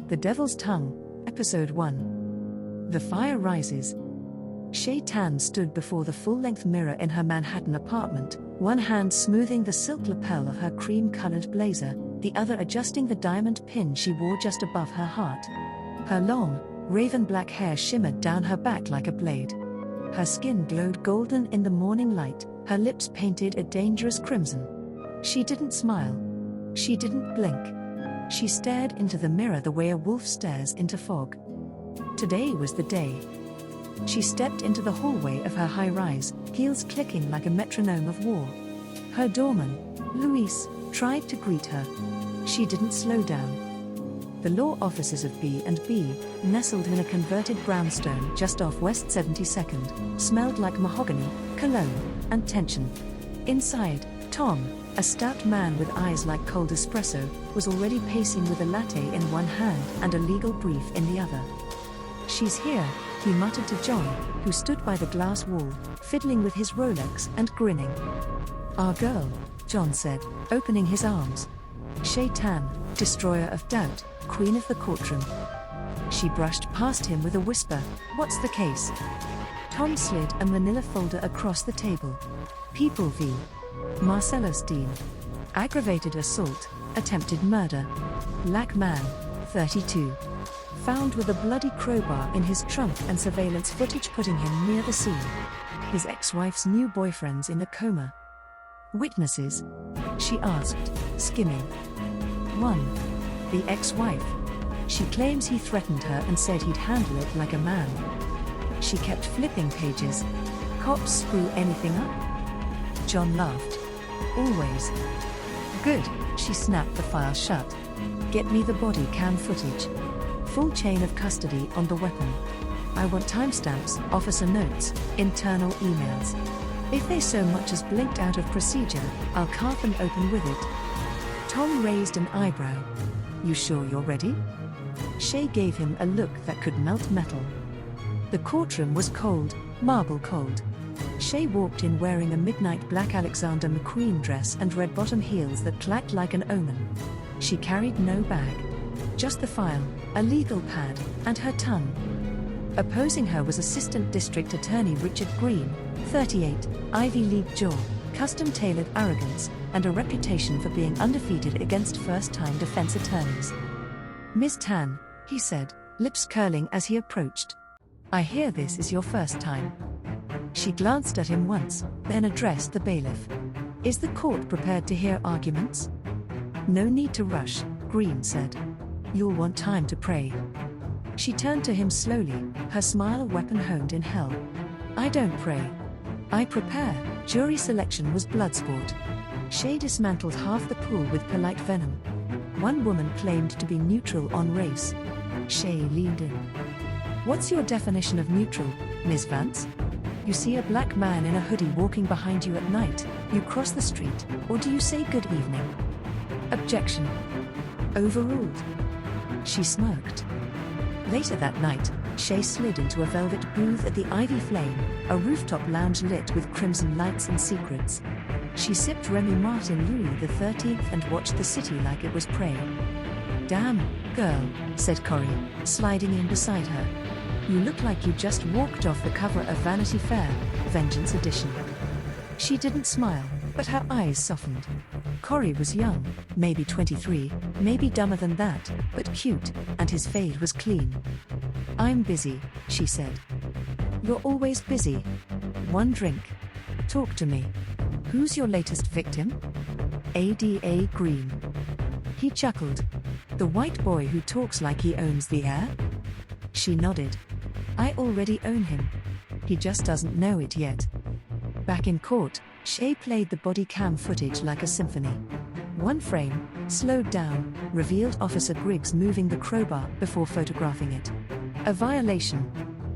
The Devil's Tongue, Episode 1. The Fire Rises. Shay Tan stood before the full-length mirror in her Manhattan apartment, one hand smoothing the silk lapel of her cream-colored blazer, the other adjusting the diamond pin she wore just above her heart. Her long, raven-black hair shimmered down her back like a blade. Her skin glowed golden in the morning light, her lips painted a dangerous crimson. She didn't smile. She didn't blink. She stared into the mirror the way a wolf stares into fog. Today was the day. She stepped into the hallway of her high-rise, heels clicking like a metronome of war. Her doorman, Luis, tried to greet her. She didn't slow down. The law offices of B&B, nestled in a converted brownstone just off West 72nd, smelled like mahogany, cologne, and tension. Inside, Tom, a stout man with eyes like cold espresso, was already pacing with a latte in one hand and a legal brief in the other. "She's here," he muttered to John, who stood by the glass wall, fiddling with his Rolex and grinning. "Our girl," John said, opening his arms. "Shay Tan, destroyer of doubt, queen of the courtroom." She brushed past him with a whisper, "What's the case?" Tom slid a manila folder across the table. "People v. Marcellus Dean. Aggravated assault, attempted murder. Black man, 32. Found with a bloody crowbar in his trunk and surveillance footage putting him near the scene. His ex-wife's new boyfriend's in a coma." "Witnesses?" she asked, skimming. 1. The ex-wife. She claims he threatened her and said he'd handle it like a man. She kept flipping pages. "Cops screw anything up?" John laughed. "Always." "Good," she snapped the file shut. "Get me the body cam footage. Full chain of custody on the weapon. I want timestamps, officer notes, internal emails. If they so much as blinked out of procedure, I'll carve them open with it." Tom raised an eyebrow. "You sure you're ready?" Shay gave him a look that could melt metal. The courtroom was cold, marble cold. Shay walked in wearing a midnight black Alexander McQueen dress and red-bottom heels that clacked like an omen. She carried no bag. Just the file, a legal pad, and her tongue. Opposing her was Assistant District Attorney Richard Green, 38, Ivy League jaw, custom-tailored arrogance, and a reputation for being undefeated against first-time defense attorneys. "Ms. Tan," he said, lips curling as he approached. "I hear this is your first time." She glanced at him once, then addressed the bailiff. "Is the court prepared to hear arguments?" "No need to rush," Green said. "You'll want time to pray." She turned to him slowly, her smile a weapon honed in hell. "I don't pray. I prepare." Jury selection was bloodsport. Shay dismantled half the pool with polite venom. One woman claimed to be neutral on race. Shay leaned in. "What's your definition of neutral, Ms. Vance? You see a black man in a hoodie walking behind you at night, you cross the street, or do you say good evening?" "Objection." "Overruled." She smirked. Later that night, Shay slid into a velvet booth at the Ivy Flame, a rooftop lounge lit with crimson lights and secrets. She sipped Remy Martin Louis XIII and watched the city like it was prey. "Damn, girl," said Corey, sliding in beside her. "You look like you just walked off the cover of Vanity Fair, Vengeance Edition." She didn't smile, but her eyes softened. Corey was young, maybe 23, maybe dumber than that, but cute, and his fade was clean. "I'm busy," she said. "You're always busy. One drink. Talk to me. Who's your latest victim?" "ADA Green." He chuckled. "The white boy who talks like he owns the air?" She nodded. "I already own him. He just doesn't know it yet." Back in court, Shay played the body cam footage like a symphony. One frame, slowed down, revealed Officer Griggs moving the crowbar before photographing it. A violation.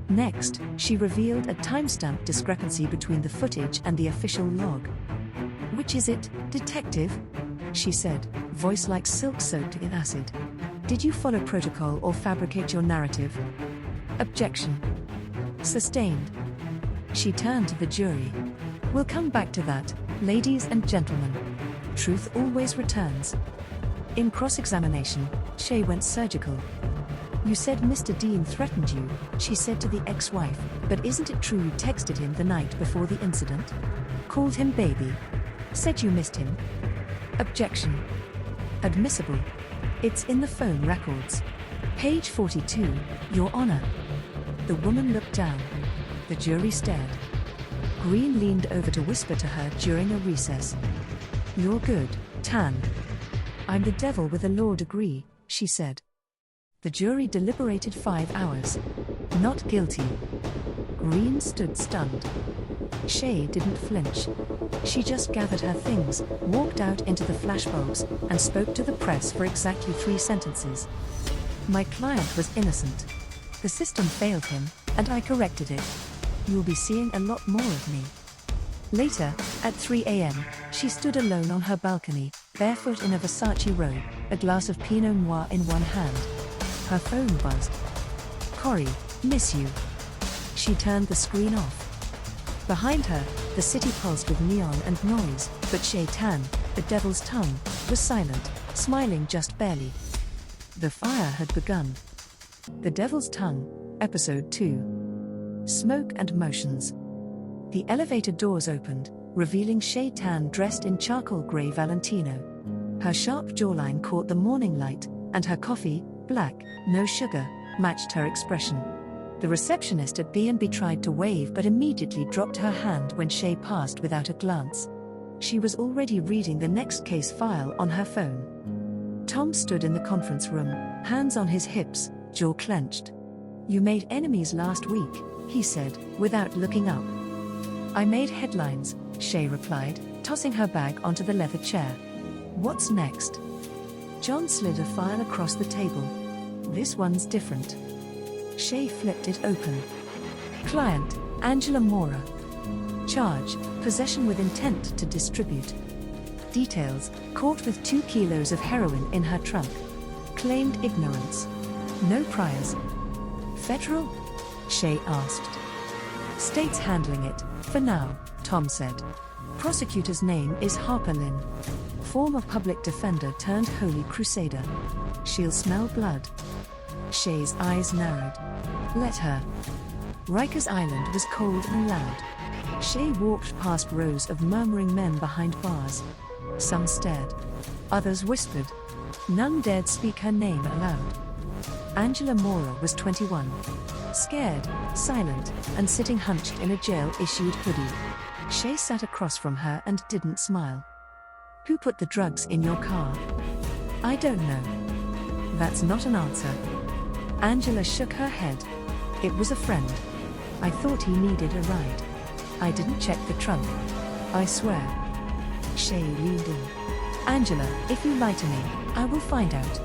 Next, she revealed a timestamp discrepancy between the footage and the official log. "Which is it, detective?" she said, voice like silk soaked in acid. "Did you follow protocol or fabricate your narrative?" "Objection." Sustained. She turned to the jury. "We'll come back to that, ladies and gentlemen. Truth always returns." In cross-examination, Shay went surgical. You said Mr. Dean threatened you, she said to the ex-wife, but isn't it true you texted him the night before the incident? Called him baby. Said you missed him? Objection. Admissible. It's in the phone records. Page 42, Your Honor. The woman looked down. The jury stared. Green leaned over to whisper to her during a recess. You're good, Tan. I'm the devil with a law degree, she said. The jury deliberated 5 hours. Not guilty. Green stood stunned. Shay didn't flinch. She just gathered her things, walked out into the flashbulbs, and spoke to the press for exactly 3 sentences. My client was innocent. The system failed him, and I corrected it. You'll be seeing a lot more of me. Later, at 3 a.m., she stood alone on her balcony, barefoot in a Versace robe, a glass of Pinot Noir in one hand. Her phone buzzed. Corrie, miss you. She turned the screen off. Behind her, the city pulsed with neon and noise, but Shay Tan, the Devil's Tongue, was silent, smiling just barely. The fire had begun. The Devil's Tongue, Episode 2. Smoke and Motions. The elevator doors opened, revealing Shay Tan dressed in charcoal grey Valentino. Her sharp jawline caught the morning light, and her coffee, black, no sugar, matched her expression. The receptionist at B&B tried to wave but immediately dropped her hand when Shay passed without a glance. She was already reading the next case file on her phone. Tom stood in the conference room, hands on his hips, jaw clenched. You made enemies last week, he said, without looking up. I made headlines, Shay replied, tossing her bag onto the leather chair. What's next? John slid a file across the table. This one's different. Shay flipped it open. Client, Angela Mora. Charge, possession with intent to distribute. Details, caught with 2 kilos of heroin in her trunk. Claimed ignorance. No priors. Federal? Shay asked. State's handling it, for now, Tom said. Prosecutor's name is Harper Lynn. Former public defender turned holy crusader. She'll smell blood. Shay's eyes narrowed. Let her. Rikers Island was cold and loud. Shay walked past rows of murmuring men behind bars. Some stared. Others whispered. None dared speak her name aloud. Angela Mora was 21. Scared, silent, and sitting hunched in a jail-issued hoodie. Shay sat across from her and didn't smile. Who put the drugs in your car? I don't know. That's not an answer. Angela shook her head. It was a friend. I thought he needed a ride. I didn't check the trunk. I swear. Shay leaned in. Angela, if you lie to me, I will find out.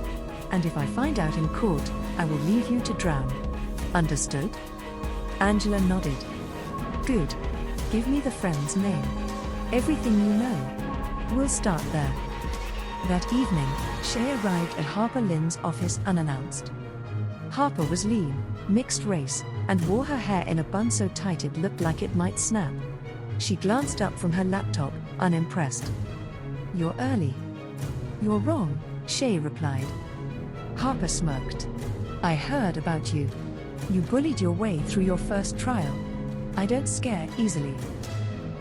And if I find out in court, I will leave you to drown. Understood? Angela nodded. Good. Give me the friend's name. Everything you know. We'll start there. That evening, Shay arrived at Harper Lynn's office unannounced. Harper was lean, mixed race, and wore her hair in a bun so tight it looked like it might snap. She glanced up from her laptop, unimpressed. You're early. You're wrong, Shay replied. Harper smirked. I heard about you. You bullied your way through your first trial. I don't scare easily.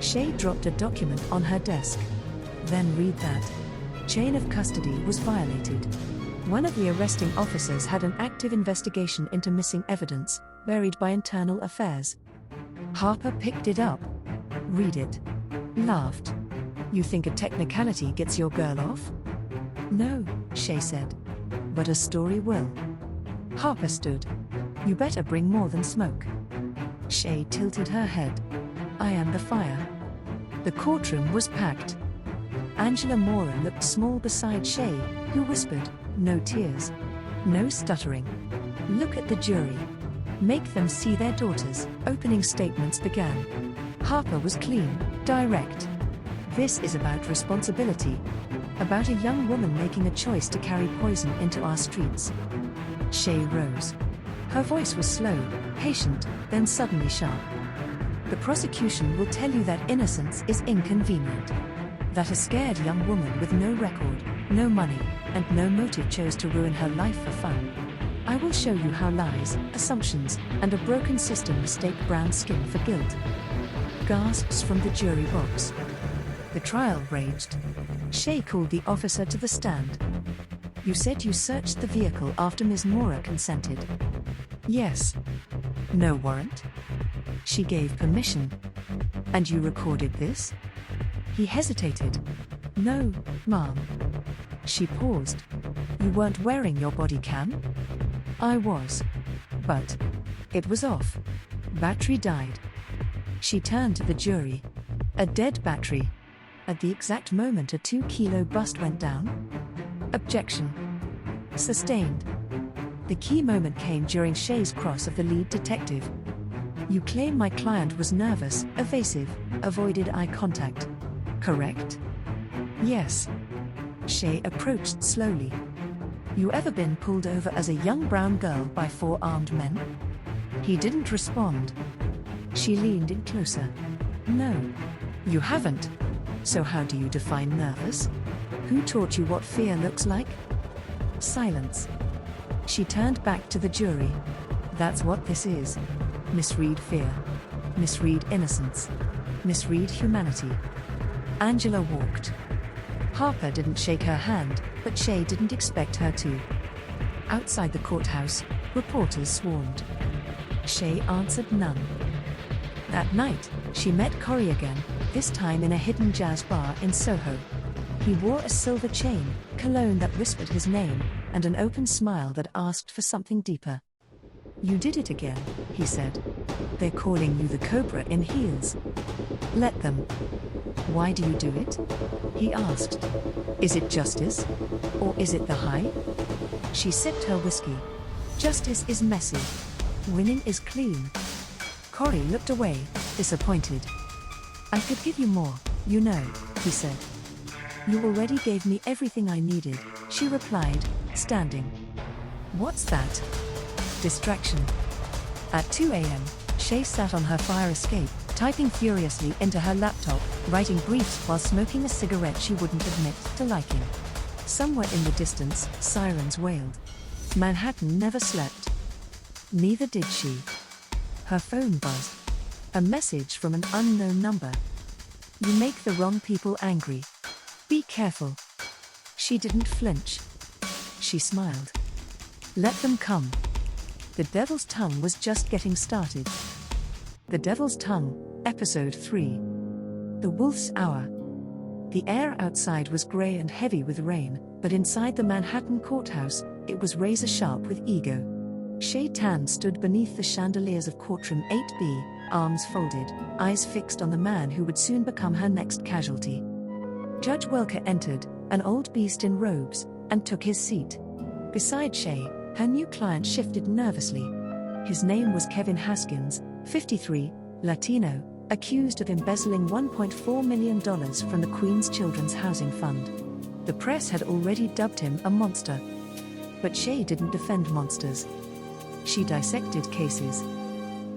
Shay dropped a document on her desk. Then read that. Chain of custody was violated. One of the arresting officers had an active investigation into missing evidence, buried by internal affairs. Harper picked it up. Read it. Laughed. You think a technicality gets your girl off? No, Shay said. But a story will. Harper stood. You better bring more than smoke. Shay tilted her head. I am the fire. The courtroom was packed. Angela Mora looked small beside Shay, who whispered, no tears. No stuttering. Look at the jury. Make them see their daughters. Opening statements began. Harper was clean, direct. This is about responsibility. About a young woman making a choice to carry poison into our streets. Shay rose. Her voice was slow, patient, then suddenly sharp. The prosecution will tell you that innocence is inconvenient. That a scared young woman with no record, no money, and no motive chose to ruin her life for fun. I will show you how lies, assumptions, and a broken system mistake brown skin for guilt. Gasps from the jury box. The trial raged. Shay called the officer to the stand. You said you searched the vehicle after Ms. Mora consented. Yes. No warrant? She gave permission. And you recorded this? He hesitated. No, ma'am. She paused. You weren't wearing your body cam? I was. But it was off. Battery died. She turned to the jury. A dead battery. At the exact moment a 2-kilo bust went down? Objection. Sustained. The key moment came during Shay's cross of the lead detective. You claim my client was nervous, evasive, avoided eye contact. Correct? Yes. Shay approached slowly. You ever been pulled over as a young brown girl by 4 armed men? He didn't respond. She leaned in closer. No. You haven't. So how do you define nervous? Who taught you what fear looks like? Silence. She turned back to the jury. That's what this is. Misread fear. Misread innocence. Misread humanity. Angela walked. Harper didn't shake her hand, but Shay didn't expect her to. Outside the courthouse, reporters swarmed. Shay answered none. That night, she met Corey again, this time in a hidden jazz bar in Soho. He wore a silver chain, cologne that whispered his name, and an open smile that asked for something deeper. You did it again, he said. They're calling you the Cobra in heels. Let them. Why do you do it? He asked. Is it justice? Or is it the high? She sipped her whiskey. Justice is messy. Winning is clean. Corey looked away, disappointed. I could give you more, you know, he said. You already gave me everything I needed, she replied, standing. What's that? Distraction. At 2 a.m., Shay sat on her fire escape, typing furiously into her laptop, writing briefs while smoking a cigarette she wouldn't admit to liking. Somewhere in the distance, sirens wailed. Manhattan never slept. Neither did she. Her phone buzzed. A message from an unknown number. You make the wrong people angry. Be careful. She didn't flinch. She smiled. Let them come. The Devil's Tongue was just getting started. The Devil's Tongue, Episode 3. The Wolf's Hour. The air outside was grey and heavy with rain, but inside the Manhattan courthouse, it was razor-sharp with ego. Shay Tan stood beneath the chandeliers of courtroom 8B, arms folded, eyes fixed on the man who would soon become her next casualty. Judge Welker entered, an old beast in robes, and took his seat. Beside Shay, her new client shifted nervously. His name was Kevin Haskins, 53, Latino, accused of embezzling $1.4 million from the Queen's Children's Housing Fund. The press had already dubbed him a monster. But Shay didn't defend monsters. She dissected cases.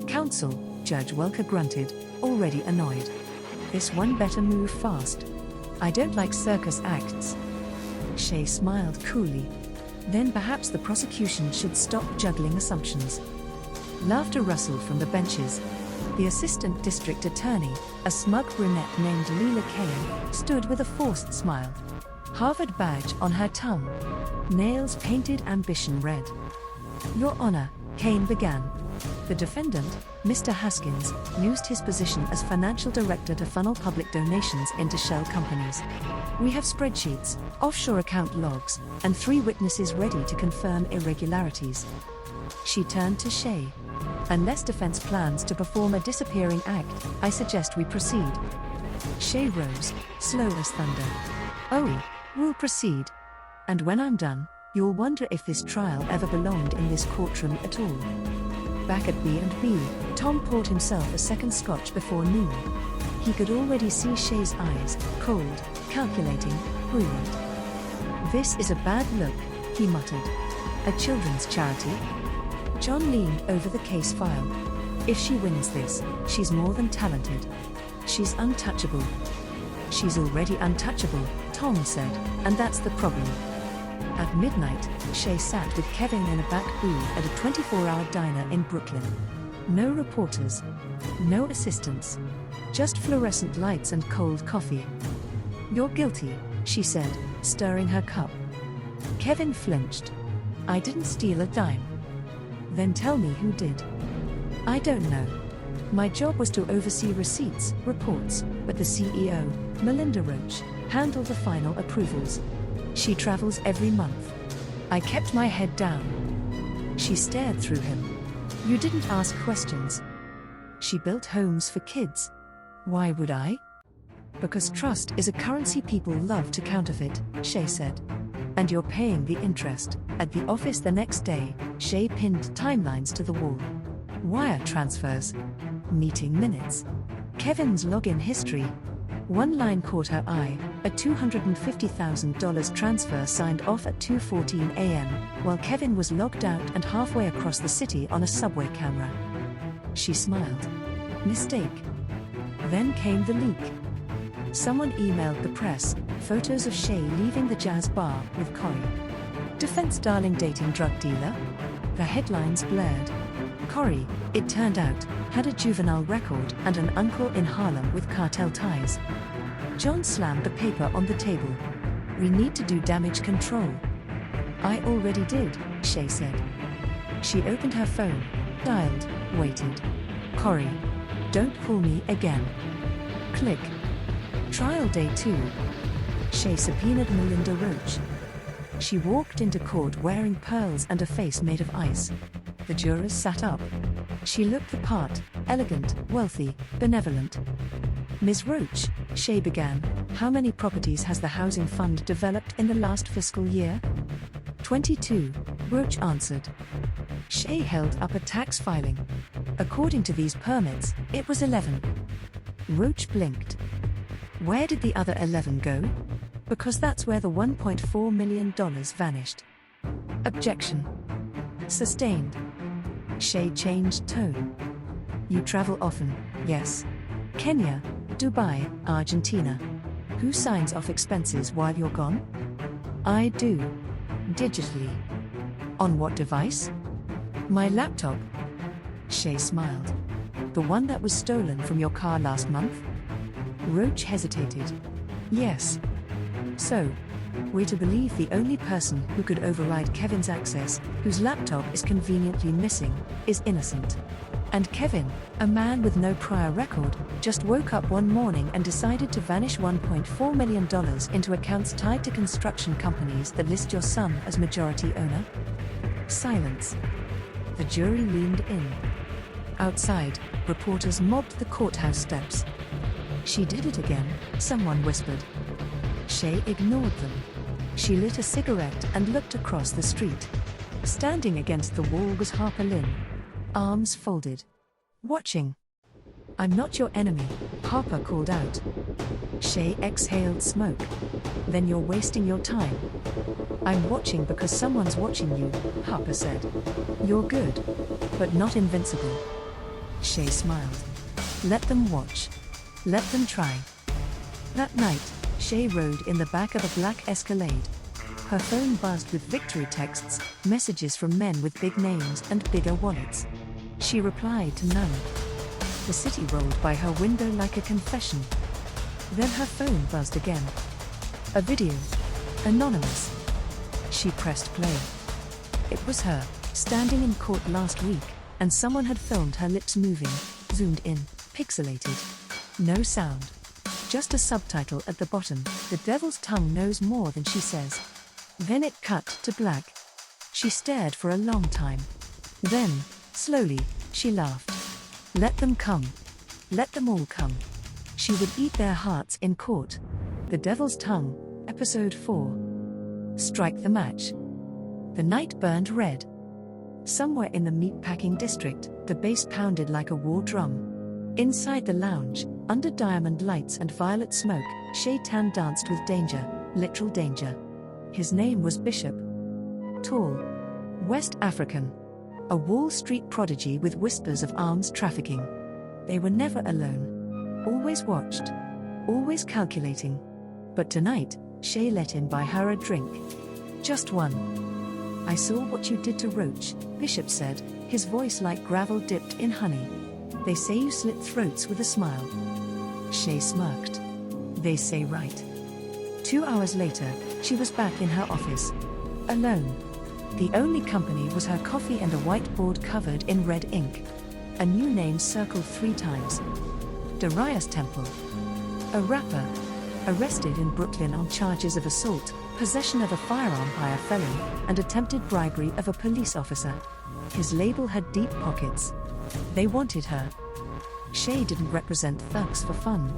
Counsel, Judge Welker grunted, already annoyed. This one better move fast. I don't like circus acts. Shay smiled coolly. Then perhaps the prosecution should stop juggling assumptions. Laughter rustled from the benches. The assistant district attorney, a smug brunette named Leela Kane, stood with a forced smile. Harvard badge on her tongue. Nails painted ambition red. Your Honor, Kane began. The defendant, Mr. Haskins, used his position as financial director to funnel public donations into shell companies. We have spreadsheets, offshore account logs, and 3 witnesses ready to confirm irregularities. She turned to Shay. Unless defense plans to perform a disappearing act, I suggest we proceed. Shay rose, slow as thunder. Oh, we'll proceed. And when I'm done, you'll wonder if this trial ever belonged in this courtroom at all. Back at B&B, Tom poured himself a second scotch before noon. He could already see Shay's eyes, cold, calculating, brilliant. This is a bad look, he muttered. A children's charity? John leaned over the case file. If she wins this, she's more than talented. She's untouchable. She's already untouchable, Tom said, and that's the problem. At midnight, Shay sat with Kevin in a back booth at a 24-hour diner in Brooklyn. No reporters. No assistants. Just fluorescent lights and cold coffee. "You're guilty," she said, stirring her cup. Kevin flinched. "I didn't steal a dime." "Then tell me who did." "I don't know. My job was to oversee receipts, reports, but the CEO, Melinda Roach, handled the final approvals. She travels every month. I kept my head down." She stared through him. "You didn't ask questions." "She built homes for kids." "Why would I?" "Because trust is a currency people love to counterfeit," Shay said. "And you're paying the interest." At the office the next day, Shay pinned timelines to the wall. Wire transfers. Meeting minutes. Kevin's login history. One line caught her eye, a $250,000 transfer signed off at 2:14 a.m., while Kevin was logged out and halfway across the city on a subway camera. She smiled. Mistake. Then came the leak. Someone emailed the press, photos of Shay leaving the jazz bar with Corey. Defense darling dating drug dealer? The headlines blared. Corey, it turned out, had a juvenile record and an uncle in Harlem with cartel ties. John slammed the paper on the table. "We need to do damage control." "I already did," Shay said. She opened her phone, dialed, waited. "Corey, don't call me again." Click. Trial day 2. Shay subpoenaed Melinda Roach. She walked into court wearing pearls and a face made of ice. The jurors sat up. She looked the part, elegant, wealthy, benevolent. "Ms. Roach," Shay began, "how many properties has the housing fund developed in the last fiscal year?" 22, Roach answered. Shay held up a tax filing. "According to these permits, it was 11. Roach blinked. "Where did the other 11 go?" "Because that's where the $1.4 million vanished." Objection. Sustained. Shay changed tone. "You travel often, yes? Kenya, Dubai, Argentina. Who signs off expenses while you're gone?" "I do. Digitally." "On what device?" "My laptop." Shay smiled. "The one that was stolen from your car last month?" Roach hesitated. "Yes." "So, we're to believe the only person who could override Kevin's access, whose laptop is conveniently missing, is innocent. And Kevin, a man with no prior record, just woke up one morning and decided to vanish $1.4 million into accounts tied to construction companies that list your son as majority owner?" Silence. The jury leaned in. Outside, reporters mobbed the courthouse steps. "She did it again," someone whispered. Shay ignored them. She lit a cigarette and looked across the street. Standing against the wall was Harper Lynn, arms folded. Watching. "I'm not your enemy," Harper called out. Shay exhaled smoke. "Then you're wasting your time." "I'm watching because someone's watching you," Harper said. "You're good, but not invincible." Shay smiled. "Let them watch. Let them try." That night, Shay rode in the back of a black Escalade. Her phone buzzed with victory texts, messages from men with big names and bigger wallets. She replied to none. The city rolled by her window like a confession. Then her phone buzzed again. A video. Anonymous. She pressed play. It was her, standing in court last week, and someone had filmed her lips moving, zoomed in, pixelated. No sound. Just a subtitle at the bottom, "The Devil's Tongue knows more than she says." Then it cut to black. She stared for a long time. Then, slowly, she laughed. Let them come. Let them all come. She would eat their hearts in court. The Devil's Tongue, Episode 4. Strike the match. The night burned red. Somewhere in the meatpacking district, the bass pounded like a war drum. Inside the lounge, under diamond lights and violet smoke, Shay Tan danced with danger, literal danger. His name was Bishop. Tall. West African. A Wall Street prodigy with whispers of arms trafficking. They were never alone. Always watched. Always calculating. But tonight, Shay let him buy her a drink. Just one. I saw what you did to Roach, Bishop said, his voice like gravel dipped in honey. They say you slit throats with a smile. Shay smirked. They say right. 2 hours later, she was back in her office. Alone. The only company was her coffee and a whiteboard covered in red ink. A new name circled 3 times. Darius Temple. A rapper. Arrested in Brooklyn on charges of assault, possession of a firearm by a felon, and attempted bribery of a police officer. His label had deep pockets. They wanted her. Shay didn't represent thugs for fun.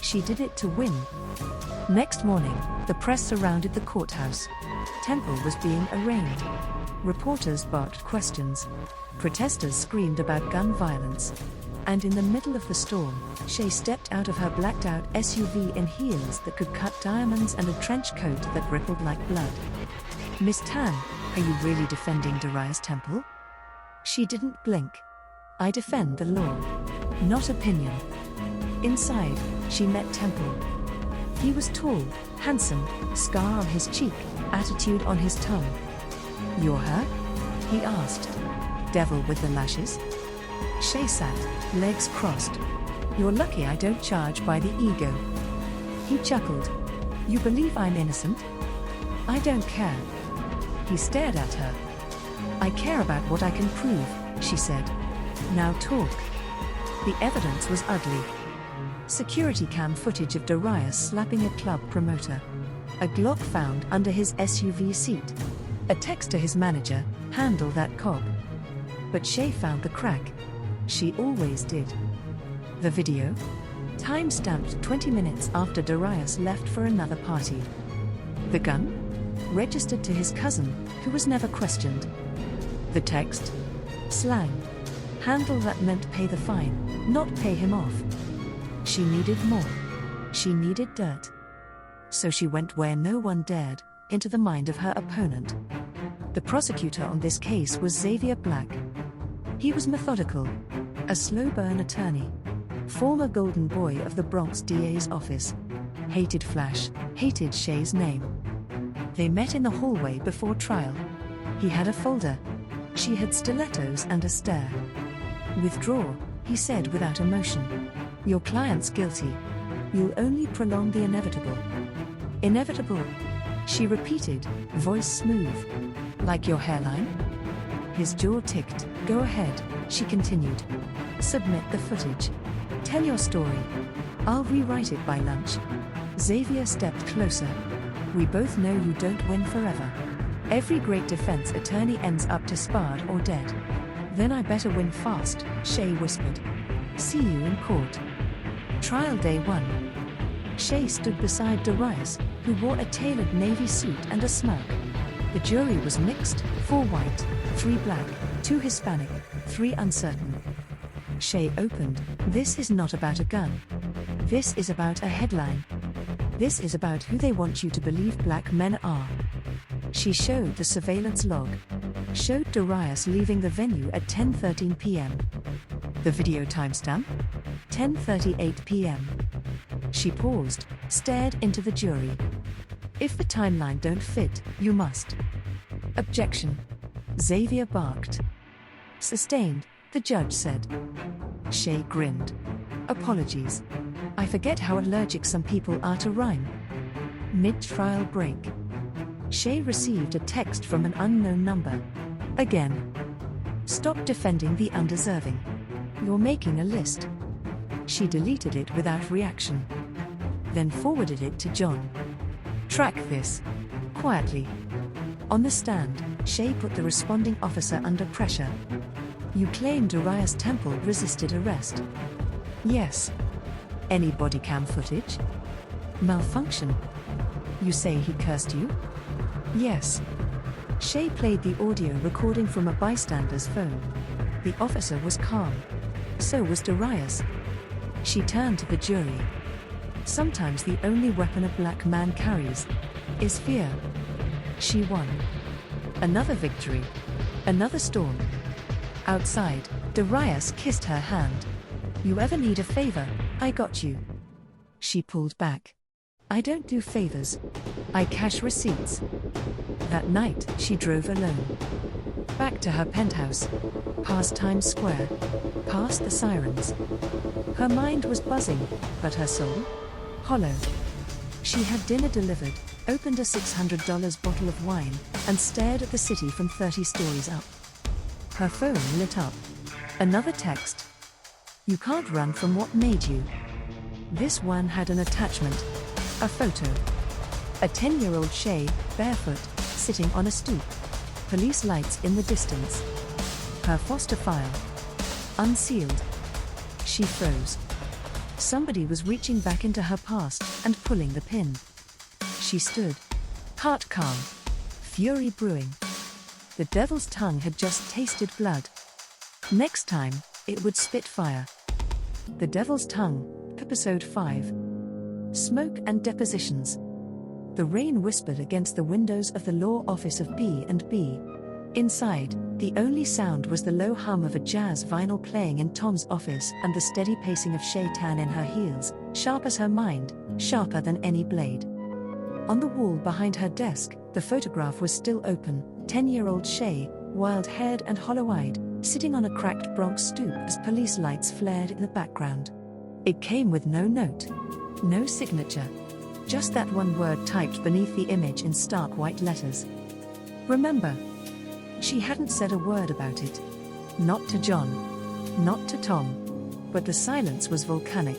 She did it to win. Next morning, the press surrounded the courthouse. Temple was being arraigned. Reporters barked questions. Protesters screamed about gun violence. And in the middle of the storm, Shay stepped out of her blacked-out SUV in heels that could cut diamonds and a trench coat that rippled like blood. Miss Tan, are you really defending Darius Temple? She didn't blink. I defend the law, not opinion. Inside, she met Temple. He was tall, handsome, scar on his cheek, attitude on his tongue. You're her? He asked. Devil with the lashes? Shay sat, legs crossed. You're lucky I don't charge by the ego. He chuckled. You believe I'm innocent? I don't care. He stared at her. I care about what I can prove, she said. Now talk. The evidence was ugly. Security cam footage of Darius slapping a club promoter. A Glock found under his SUV seat. A text to his manager, handle that cop. But Shay found the crack. She always did. The video? Time-stamped 20 minutes after Darius left for another party. The gun? Registered to his cousin, who was never questioned. The text? Slang. Handle that meant pay the fine, not pay him off. She needed more. She needed dirt. So she went where no one dared, into the mind of her opponent. The prosecutor on this case was Xavier Black. He was methodical. A slow-burn attorney. Former golden boy of the Bronx DA's office. Hated Flash, hated Shay's name. They met in the hallway before trial. He had a folder. She had stilettos and a stare. Withdraw, he said without emotion. Your client's guilty. You'll only prolong the inevitable. Inevitable? She repeated, voice smooth. Like your hairline? His jaw ticked. Go ahead, she continued. Submit the footage. Tell your story. I'll rewrite it by lunch. Xavier stepped closer. We both know you don't win forever. Every great defense attorney ends up disbarred or dead. Then I better win fast, Shay whispered. See you in court. Trial day 1. Shay stood beside Darius, who wore a tailored navy suit and a smirk. The jury was mixed, 4 white, 3 black, 2 Hispanic, 3 uncertain. Shay opened. This is not about a gun. This is about a headline. This is about who they want you to believe black men are. She showed the surveillance log. Showed Darius leaving the venue at 10:13 p.m. The video timestamp? 10:38 p.m. She paused, stared into the jury. If the timeline don't fit, you must. Objection. Xavier barked. Sustained, the judge said. Shay grinned. Apologies. I forget how allergic some people are to rhyme. Mid-trial break. Shay received a text from an unknown number. Again. Stop defending the undeserving. You're making a list. She deleted it without reaction. Then forwarded it to John. Track this. Quietly. On the stand, Shay put the responding officer under pressure. You claim Darius Temple resisted arrest. Yes. Any body cam footage? Malfunction. You say he cursed you? Yes. Shay played the audio recording from a bystander's phone. The officer was calm. So was Darius. She turned to the jury. Sometimes the only weapon a black man carries is fear. She won. Another victory. Another storm. Outside, Darius kissed her hand. You ever need a favor, I got you. She pulled back. I don't do favors. I cash receipts. That night, she drove alone. Back to her penthouse. Past Times Square. Past the sirens. Her mind was buzzing, but her soul? Hollow. She had dinner delivered, opened a $600 bottle of wine, and stared at the city from 30 stories up. Her phone lit up. Another text. You can't run from what made you. This one had an attachment. A photo. A 10-year-old Shay, barefoot, sitting on a stoop. Police lights in the distance. Her foster file. Unsealed. She froze. Somebody was reaching back into her past and pulling the pin. She stood. Heart calm. Fury brewing. The Devil's Tongue had just tasted blood. Next time, it would spit fire. The Devil's Tongue, Episode 5. Smoke and depositions. The rain whispered against the windows of the law office of B&B. Inside, the only sound was the low hum of a jazz vinyl playing in Tom's office and the steady pacing of Shay Tan in her heels, sharp as her mind, sharper than any blade. On the wall behind her desk, the photograph was still open, 10-year-old Shay, wild-haired and hollow-eyed, sitting on a cracked Bronx stoop as police lights flared in the background. It came with no note. No signature. Just that one word typed beneath the image in stark white letters. Remember. She hadn't said a word about it. Not to John. Not to Tom. But the silence was volcanic.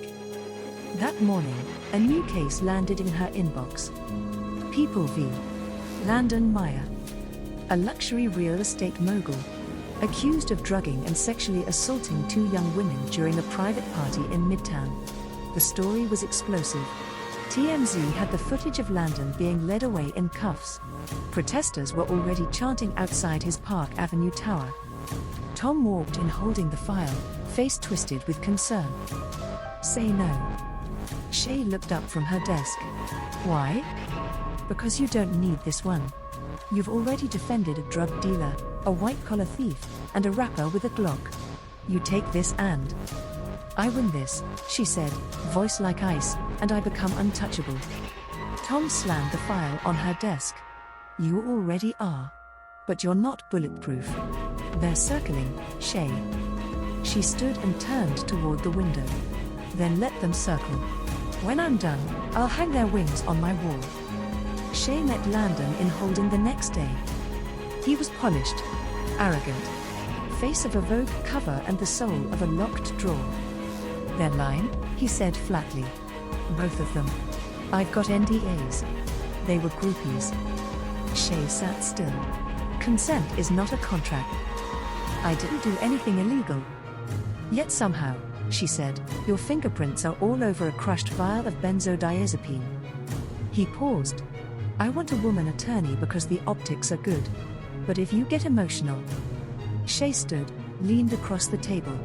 That morning, a new case landed in her inbox. People v. Landon Meyer. A luxury real estate mogul. Accused of drugging and sexually assaulting 2 young women during a private party in Midtown. The story was explosive. TMZ had the footage of Landon being led away in cuffs. Protesters were already chanting outside his Park Avenue tower. Tom walked in holding the file, face twisted with concern. Say no. Shay looked up from her desk. Why? Because you don't need this one. You've already defended a drug dealer, a white-collar thief, and a rapper with a Glock. You take this and... I win this, she said, voice like ice, and I become untouchable. Tom slammed the file on her desk. You already are. But you're not bulletproof. They're circling, Shay. She stood and turned toward the window. Then let them circle. When I'm done, I'll hang their wings on my wall. Shay met Landon in Holding the next day. He was polished, arrogant, face of a Vogue cover and the soul of a locked drawer. Their line, he said flatly. Both of them. I've got NDAs. They were groupies. Shay sat still. Consent is not a contract. I didn't do anything illegal. Yet somehow, she said, your fingerprints are all over a crushed vial of benzodiazepine. He paused. I want a woman attorney because the optics are good. But if you get emotional... Shay stood, leaned across the table.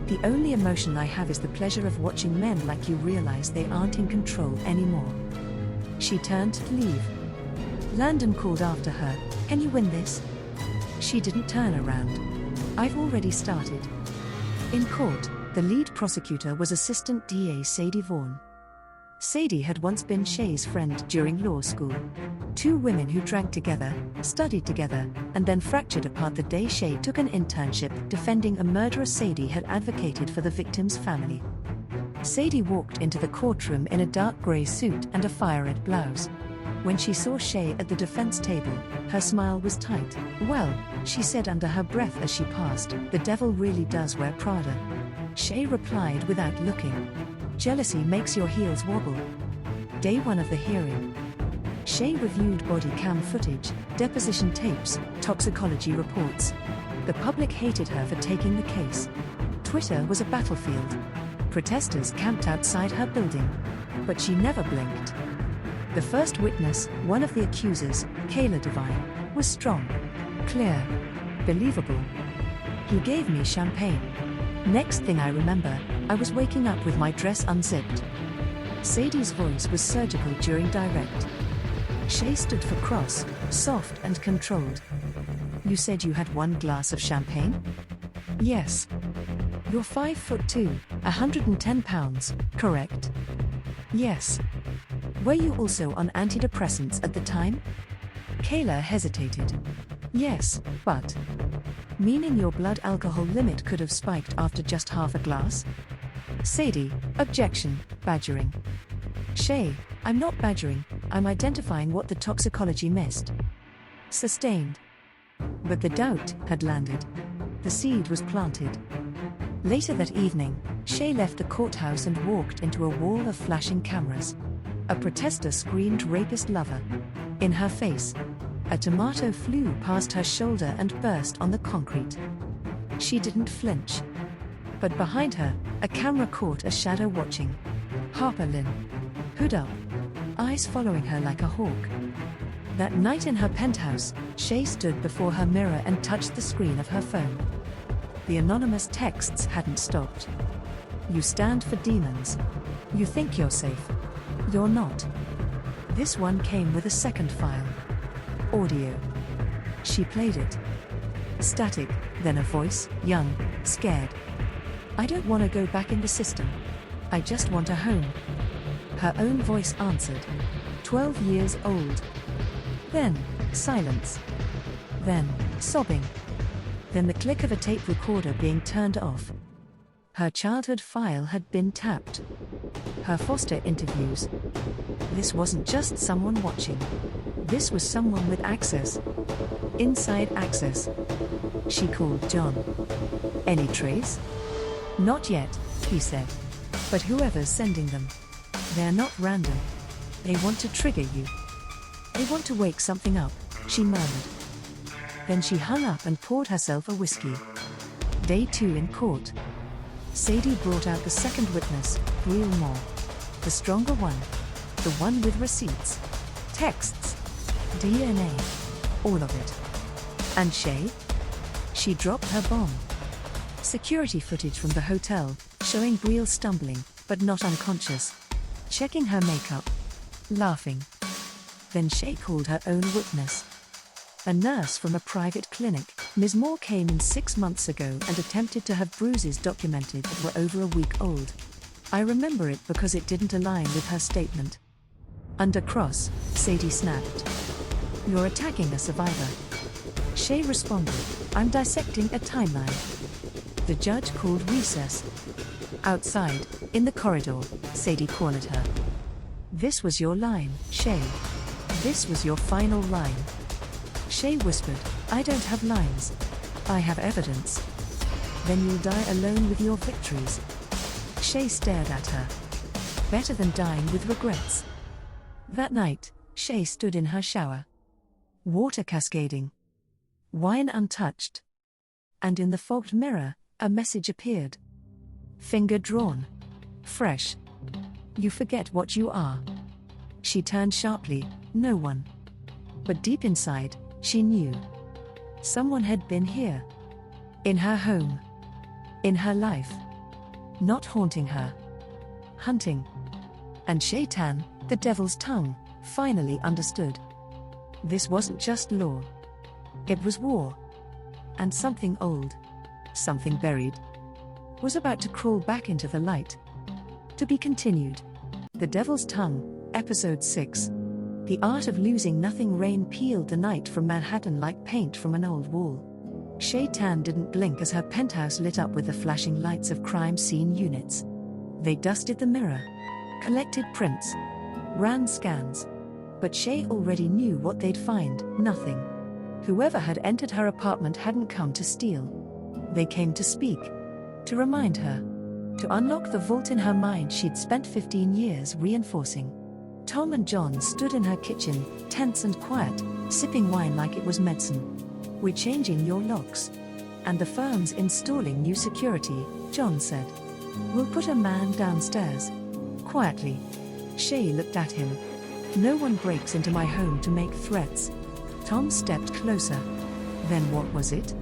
The only emotion I have is the pleasure of watching men like you realize they aren't in control anymore. She turned to leave. Landon called after her, can you win this? She didn't turn around. I've already started. In court, the lead prosecutor was Assistant DA Sadie Vaughn. Sadie had once been Shay's friend during law school. 2 women who drank together, studied together, and then fractured apart the day Shay took an internship defending a murderer Sadie had advocated for the victim's family. Sadie walked into the courtroom in a dark gray suit and a fire-red blouse. When she saw Shay at the defense table, her smile was tight. Well, she said under her breath as she passed, the devil really does wear Prada. Shay replied without looking. Jealousy makes your heels wobble. Day 1 of the hearing. Shay reviewed body cam footage, deposition tapes, toxicology reports. The public hated her for taking the case. Twitter was a battlefield. Protesters camped outside her building. But she never blinked. The first witness, one of the accusers, Kayla Devine, was strong, clear, believable. He gave me champagne. Next thing I remember, I was waking up with my dress unzipped. Sadie's voice was surgical during direct. Shay stood for cross, soft and controlled. You said you had 1 glass of champagne? Yes. You're 5'2", 110 pounds, correct? Yes. Were you also on antidepressants at the time? Kayla hesitated. Yes, but. Meaning your blood alcohol limit could have spiked after just half a glass? Sadie, objection, badgering. Shay, I'm not badgering, I'm identifying what the toxicology missed. Sustained. But the doubt had landed. The seed was planted. Later that evening, Shay left the courthouse and walked into a wall of flashing cameras. A protester screamed rapist lover. In her face, a tomato flew past her shoulder and burst on the concrete. She didn't flinch. But behind her, a camera caught a shadow watching. Harper Lynn. Hood up. Eyes following her like a hawk. That night in her penthouse, Shay stood before her mirror and touched the screen of her phone. The anonymous texts hadn't stopped. You stand for demons. You think you're safe. You're not. This one came with a second file. Audio. She played it. Static, then a voice, young, scared. I don't want to go back in the system. I just want a home. Her own voice answered. 12 years old. Then, silence. Then, sobbing. Then the click of a tape recorder being turned off. Her childhood file had been tapped. Her foster interviews. This wasn't just someone watching. This was someone with access. Inside access. She called John. Any trace? Not yet, he said. But whoever's sending them. They're not random. They want to trigger you. They want to wake something up, she murmured. Then she hung up and poured herself a whiskey. Day 2 in court. Sadie brought out the second witness, Brielle Moore. The stronger one. The one with receipts. Texts. DNA. All of it. And Shay? She dropped her bomb. Security footage from the hotel, showing Brielle stumbling, but not unconscious. Checking her makeup. Laughing. Then Shay called her own witness. A nurse from a private clinic, Ms. Moore came in 6 months ago and attempted to have bruises documented that were over a week old. I remember it because it didn't align with her statement. Under cross, Sadie snapped. You're attacking a survivor. Shay responded, I'm dissecting a timeline. The judge called recess. Outside, in the corridor, Sadie cornered her. This was your line, Shay. This was your final line. Shay whispered, I don't have lines. I have evidence. Then you'll die alone with your victories. Shay stared at her. Better than dying with regrets. That night, Shay stood in her shower. Water cascading. Wine untouched. And in the fogged mirror, a message appeared. Finger drawn. Fresh. You forget what you are. She turned sharply, no one. But deep inside, she knew. Someone had been here. In her home. In her life. Not haunting her. Hunting. And Shay Tan, the Devil's Tongue, finally understood. This wasn't just law. It was war. And something old, something buried, was about to crawl back into the light. To be continued. The Devil's Tongue, Episode 6. The art of losing nothing. Rain peeled the night from Manhattan like paint from an old wall. Shay Tan didn't blink as her penthouse lit up with the flashing lights of crime scene units. They dusted the mirror, collected prints, ran scans. But Shay already knew what they'd find, nothing. Whoever had entered her apartment hadn't come to steal. They came to speak. To remind her. To unlock the vault in her mind she'd spent 15 years reinforcing. Tom and John stood in her kitchen, tense and quiet, sipping wine like it was medicine. We're changing your locks. And the firm's installing new security, John said. We'll put a man downstairs. Quietly. Shay looked at him. No one breaks into my home to make threats. Tom stepped closer. Then what was it?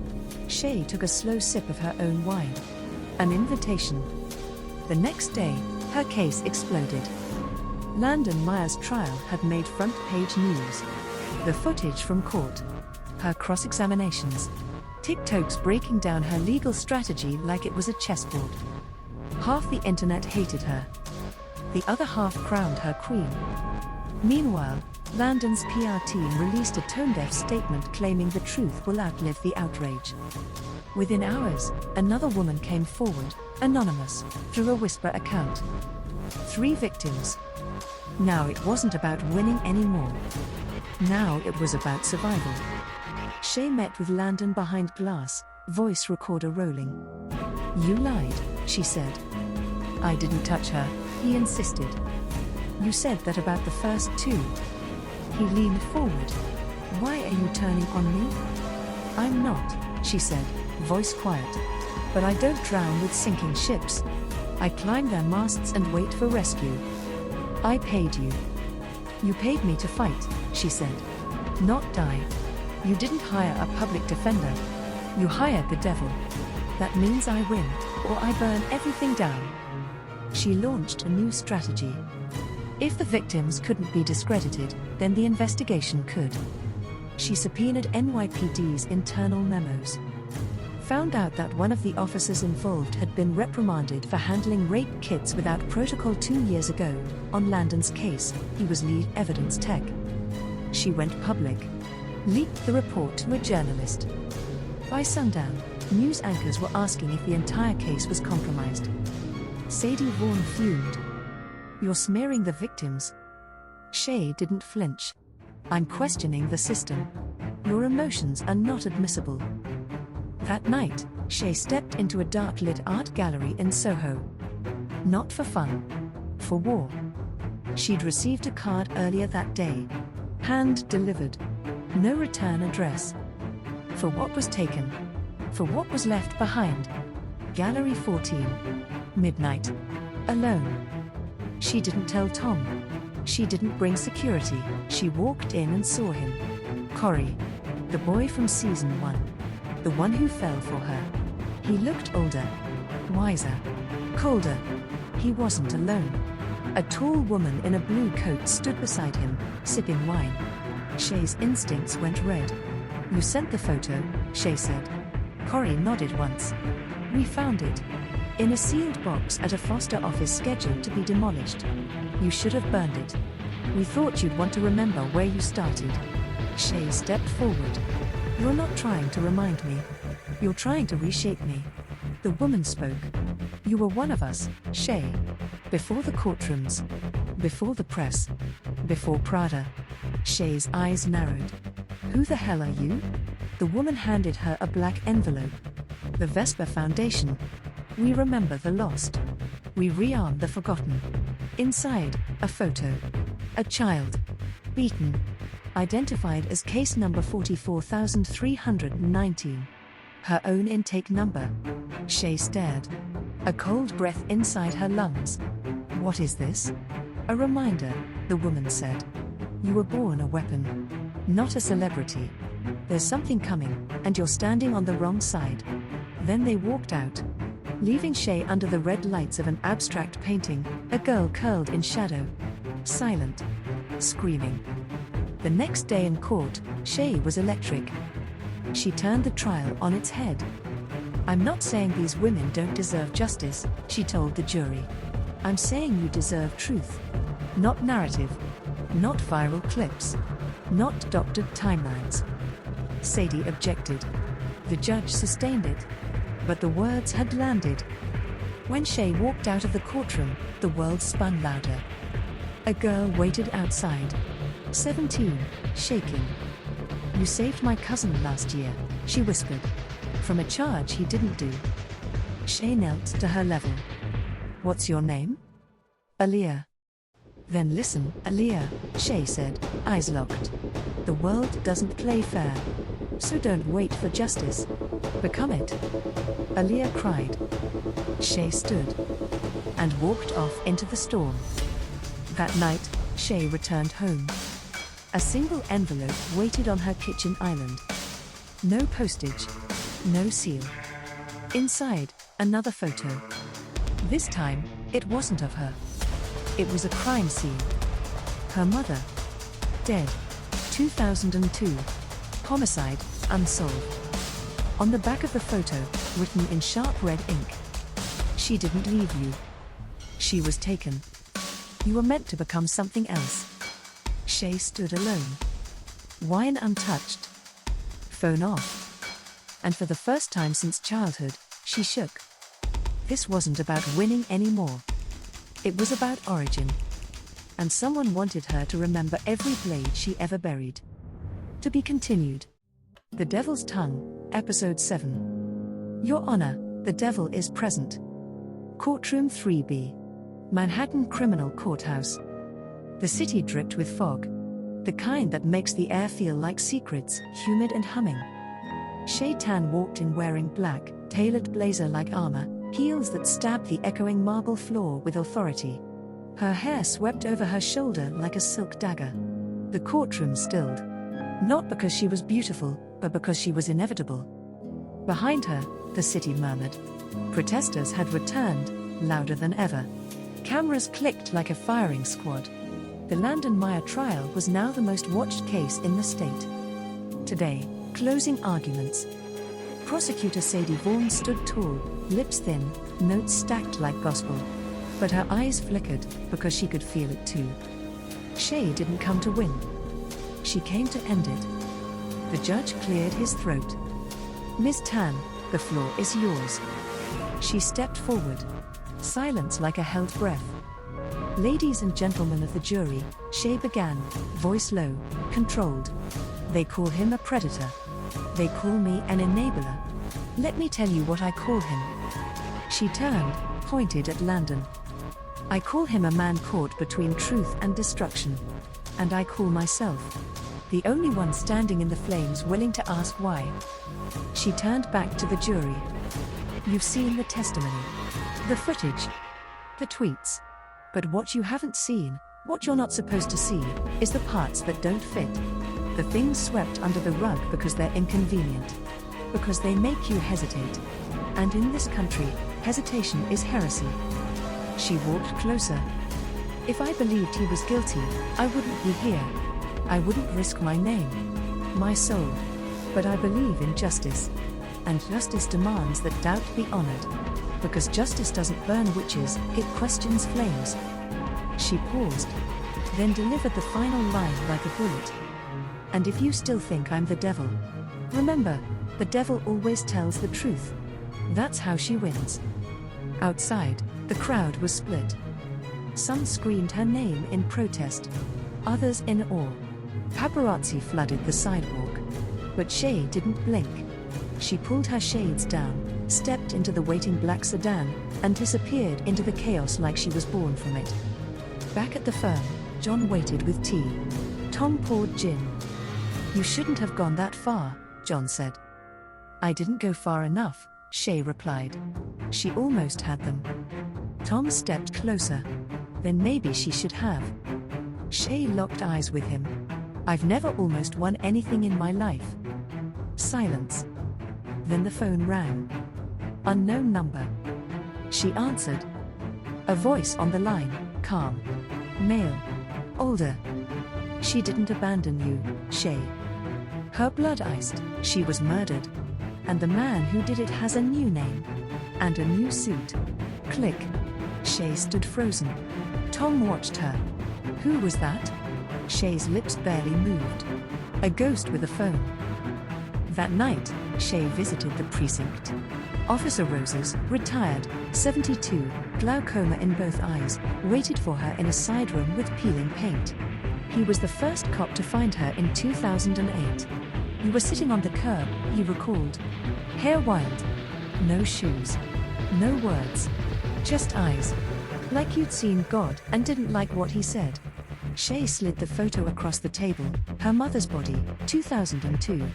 Shay took a slow sip of her own wine. An invitation. The next day, her case exploded. Landon Meyer's trial had made front-page news. The footage from court. Her cross-examinations. TikToks breaking down her legal strategy like it was a chessboard. Half the internet hated her. The other half crowned her queen. Meanwhile, Landon's PR team released a tone-deaf statement claiming the truth will outlive the outrage. Within hours, another woman came forward, anonymous, through a whisper account. 3 victims. Now it wasn't about winning anymore. Now it was about survival. Shay met with Landon behind glass, voice recorder rolling. "You lied," she said. "I didn't touch her," he insisted. "You said that about the first 2. He leaned forward. "Why are you turning on me?" "I'm not," she said, voice quiet. "But I don't drown with sinking ships. I climb their masts and wait for rescue. I paid you." "You paid me to fight," she said. "Not die. You didn't hire a public defender. You hired the devil. That means I win, or I burn everything down." She launched a new strategy. If the victims couldn't be discredited, then the investigation could. She subpoenaed NYPD's internal memos. Found out that one of the officers involved had been reprimanded for handling rape kits without protocol 2 years ago. On Landon's case, he was lead evidence tech. She went public. Leaked the report to a journalist. By sundown, news anchors were asking if the entire case was compromised. Sadie Vaughan fumed. "You're smearing the victims." Shay didn't flinch. "I'm questioning the system. Your emotions are not admissible." That night, Shay stepped into a dark-lit art gallery in Soho. Not for fun. For war. She'd received a card earlier that day. Hand-delivered. No return address. For what was taken. For what was left behind. Gallery 14. Midnight. Alone. She didn't tell Tom. She didn't bring security. She walked in and saw him. Corey. The boy from season 1. The one who fell for her. He looked older. Wiser. Colder. He wasn't alone. A tall woman in a blue coat stood beside him, sipping wine. Shay's instincts went red. "You sent the photo," Shay said. Corey nodded once. "We found it. In a sealed box at a foster office scheduled to be demolished. You should have burned it. We thought you'd want to remember where you started." Shay stepped forward. "You're not trying to remind me. You're trying to reshape me." The woman spoke. "You were one of us, Shay. Before the courtrooms. Before the press. Before Prada." Shay's eyes narrowed. "Who the hell are you?" The woman handed her a black envelope. "The Vesper Foundation. We remember the lost. We rearm the forgotten." Inside, a photo. A child. Beaten. Identified as case number 44,319. Her own intake number. Shay stared. A cold breath inside her lungs. "What is this?" "A reminder," the woman said. "You were born a weapon. Not a celebrity. There's something coming, and you're standing on the wrong side." Then they walked out, leaving Shay under the red lights of an abstract painting, a girl curled in shadow. Silent. Screaming. The next day in court, Shay was electric. She turned the trial on its head. "I'm not saying these women don't deserve justice," she told the jury. "I'm saying you deserve truth. Not narrative. Not viral clips. Not doctored timelines." Sadie objected. The judge sustained it. But the words had landed. When Shay walked out of the courtroom, the world spun louder. A girl waited outside. 17, shaking. "You saved my cousin last year," she whispered. "From a charge he didn't do." Shay knelt to her level. "What's your name?" "Aaliyah." "Then listen, Aaliyah," Shay said, eyes locked. "The world doesn't play fair. So don't wait for justice. Become it." Aaliyah cried. Shay stood and walked off into the storm. That night, Shay returned home. A single envelope waited on her kitchen island. No postage. No seal. Inside, another photo. This time, it wasn't of her. It was a crime scene. Her mother. Dead. 2002. Homicide, unsolved. On the back of the photo, written in sharp red ink. "She didn't leave you. She was taken. You were meant to become something else." Shay stood alone. Wine untouched. Phone off. And for the first time since childhood, she shook. This wasn't about winning anymore. It was about origin. And someone wanted her to remember every blade she ever buried. To be continued. The Devil's Tongue, Episode 7. Your Honor, the devil is present. Courtroom 3B. Manhattan Criminal Courthouse. The city dripped with fog. The kind that makes the air feel like secrets, humid and humming. Shay Tan walked in wearing black, tailored blazer-like armor, heels that stabbed the echoing marble floor with authority. Her hair swept over her shoulder like a silk dagger. The courtroom stilled. Not because she was beautiful, but because she was inevitable. Behind her, the city murmured. Protesters had returned, louder than ever. Cameras clicked like a firing squad. The Landon Meyer trial was now the most watched case in the state. Today, closing arguments. Prosecutor Sadie Vaughn stood tall, lips thin, notes stacked like gospel. But her eyes flickered, because she could feel it too. Shay didn't come to win. She came to end it. The judge cleared his throat. Ms. Tan, the floor is yours. She stepped forward. Silence like a held breath. Ladies and gentlemen of the jury, Shay began, voice low, controlled. They call him a predator. They call me an enabler. Let me tell you what I call him. She turned, pointed at Landon. I call him a man caught between truth and destruction. And I call myself the only one standing in the flames willing to ask why. She turned back to the jury. You've seen the testimony, the footage, the tweets. But what you haven't seen, what you're not supposed to see, is the parts that don't fit. The things swept under the rug because they're inconvenient. Because they make you hesitate. And in this country, hesitation is heresy. She walked closer. If I believed he was guilty, I wouldn't be here. I wouldn't risk my name, my soul. But I believe in justice. And justice demands that doubt be honored. Because justice doesn't burn witches, it questions flames. She paused, then delivered the final line like a bullet. And if you still think I'm the devil, remember, the devil always tells the truth. That's how she wins. Outside, the crowd was split. Some screamed her name in protest, others in awe. Paparazzi flooded the sidewalk. But Shay didn't blink. She pulled her shades down, stepped into the waiting black sedan, and disappeared into the chaos like she was born from it. Back at the firm, John waited with tea. Tom poured gin. You shouldn't have gone that far, John said. I didn't go far enough, Shay replied. She almost had them. Tom stepped closer. Then maybe she should have. Shay locked eyes with him. I've never almost won anything in my life. Silence. Then the phone rang. Unknown number. She answered. A voice on the line, calm. Male. Older. She didn't abandon you, Shay. Her blood iced, she was murdered. And the man who did it has a new name. And a new suit. Click. Shay stood frozen. Tom watched her. Who was that? Shay's lips barely moved. A ghost with a phone. That night, Shay visited the precinct. Officer Roses, retired, 72, glaucoma in both eyes, waited for her in a side room with peeling paint. He was the first cop to find her in 2008. You were sitting on the curb, he recalled. Hair wild. No shoes. No words. Just eyes. Like you'd seen God and didn't like what he said. Shay slid the photo across the table, her mother's body, 2002.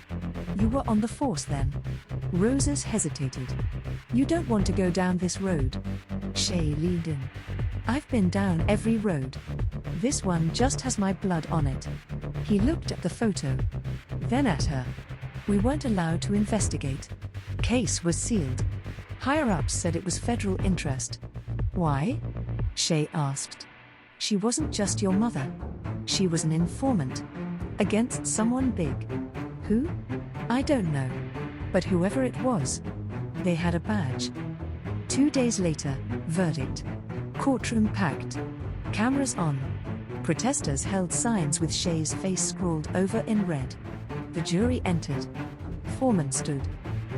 You were on the force then. Roses hesitated. You don't want to go down this road. Shay leaned in. I've been down every road. This one just has my blood on it. He looked at the photo. Then at her. We weren't allowed to investigate. Case was sealed. Higher-ups said it was federal interest. Why? Shay asked. She wasn't just your mother. She was an informant. Against someone big. Who? I don't know. But whoever it was. They had a badge. 2 days later, verdict. Courtroom packed. Cameras on. Protesters held signs with Shay's face scrawled over in red. The jury entered. Foreman stood.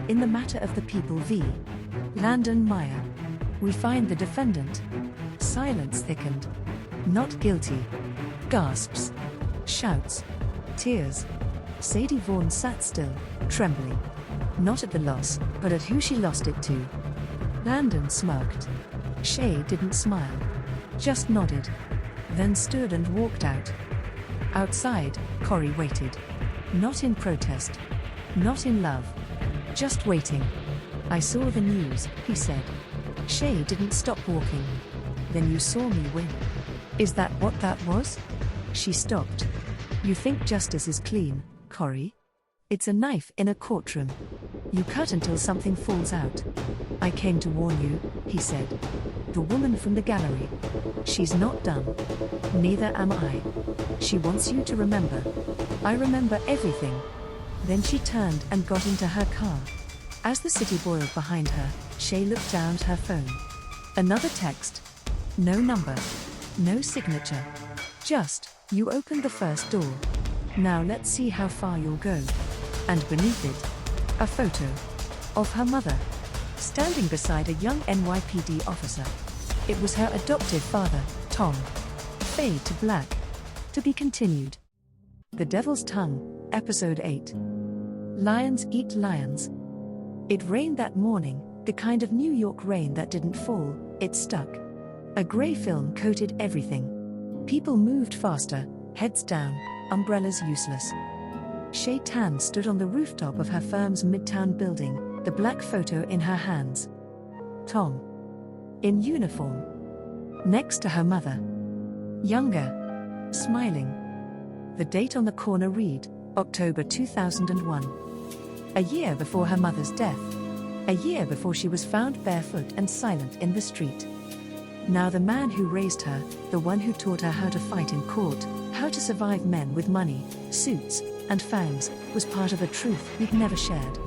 In the matter of the people v. Landon Meyer, we find the defendant. Silence thickened. Not guilty. Gasps. Shouts. Tears. Sadie Vaughan sat still, trembling. Not at the loss, but at who she lost it to. Landon smirked. Shay didn't smile. Just nodded. Then stood and walked out. Outside, Corey waited. Not in protest. Not in love. Just waiting. I saw the news, he said. Shay didn't stop walking. Then you saw me win. Is that what that was? She stopped. You think justice is clean, Corey? It's a knife in a courtroom. You cut until something falls out. I came to warn you, he said. The woman from the gallery. She's not done. Neither am I. She wants you to remember. I remember everything. Then she turned and got into her car. As the city boiled behind her, Shay looked down at her phone. Another text. No number. No signature. Just, you opened the first door. Now let's see how far you'll go. And beneath it, a photo of her mother, standing beside a young NYPD officer. It was her adoptive father, Tom. Fade to black. To be continued. The Devil's Tongue, Episode 8. Lions eat lions. It rained that morning, the kind of New York rain that didn't fall, it stuck. A grey film coated everything. People moved faster, heads down, umbrellas useless. Shay Tan stood on the rooftop of her firm's midtown building, the black photo in her hands. Tom. In uniform. Next to her mother. Younger. Smiling. The date on the corner read, October 2001. A year before her mother's death. A year before she was found barefoot and silent in the street. Now the man who raised her, the one who taught her how to fight in court, how to survive men with money, suits, and fangs, was part of a truth we'd never shared.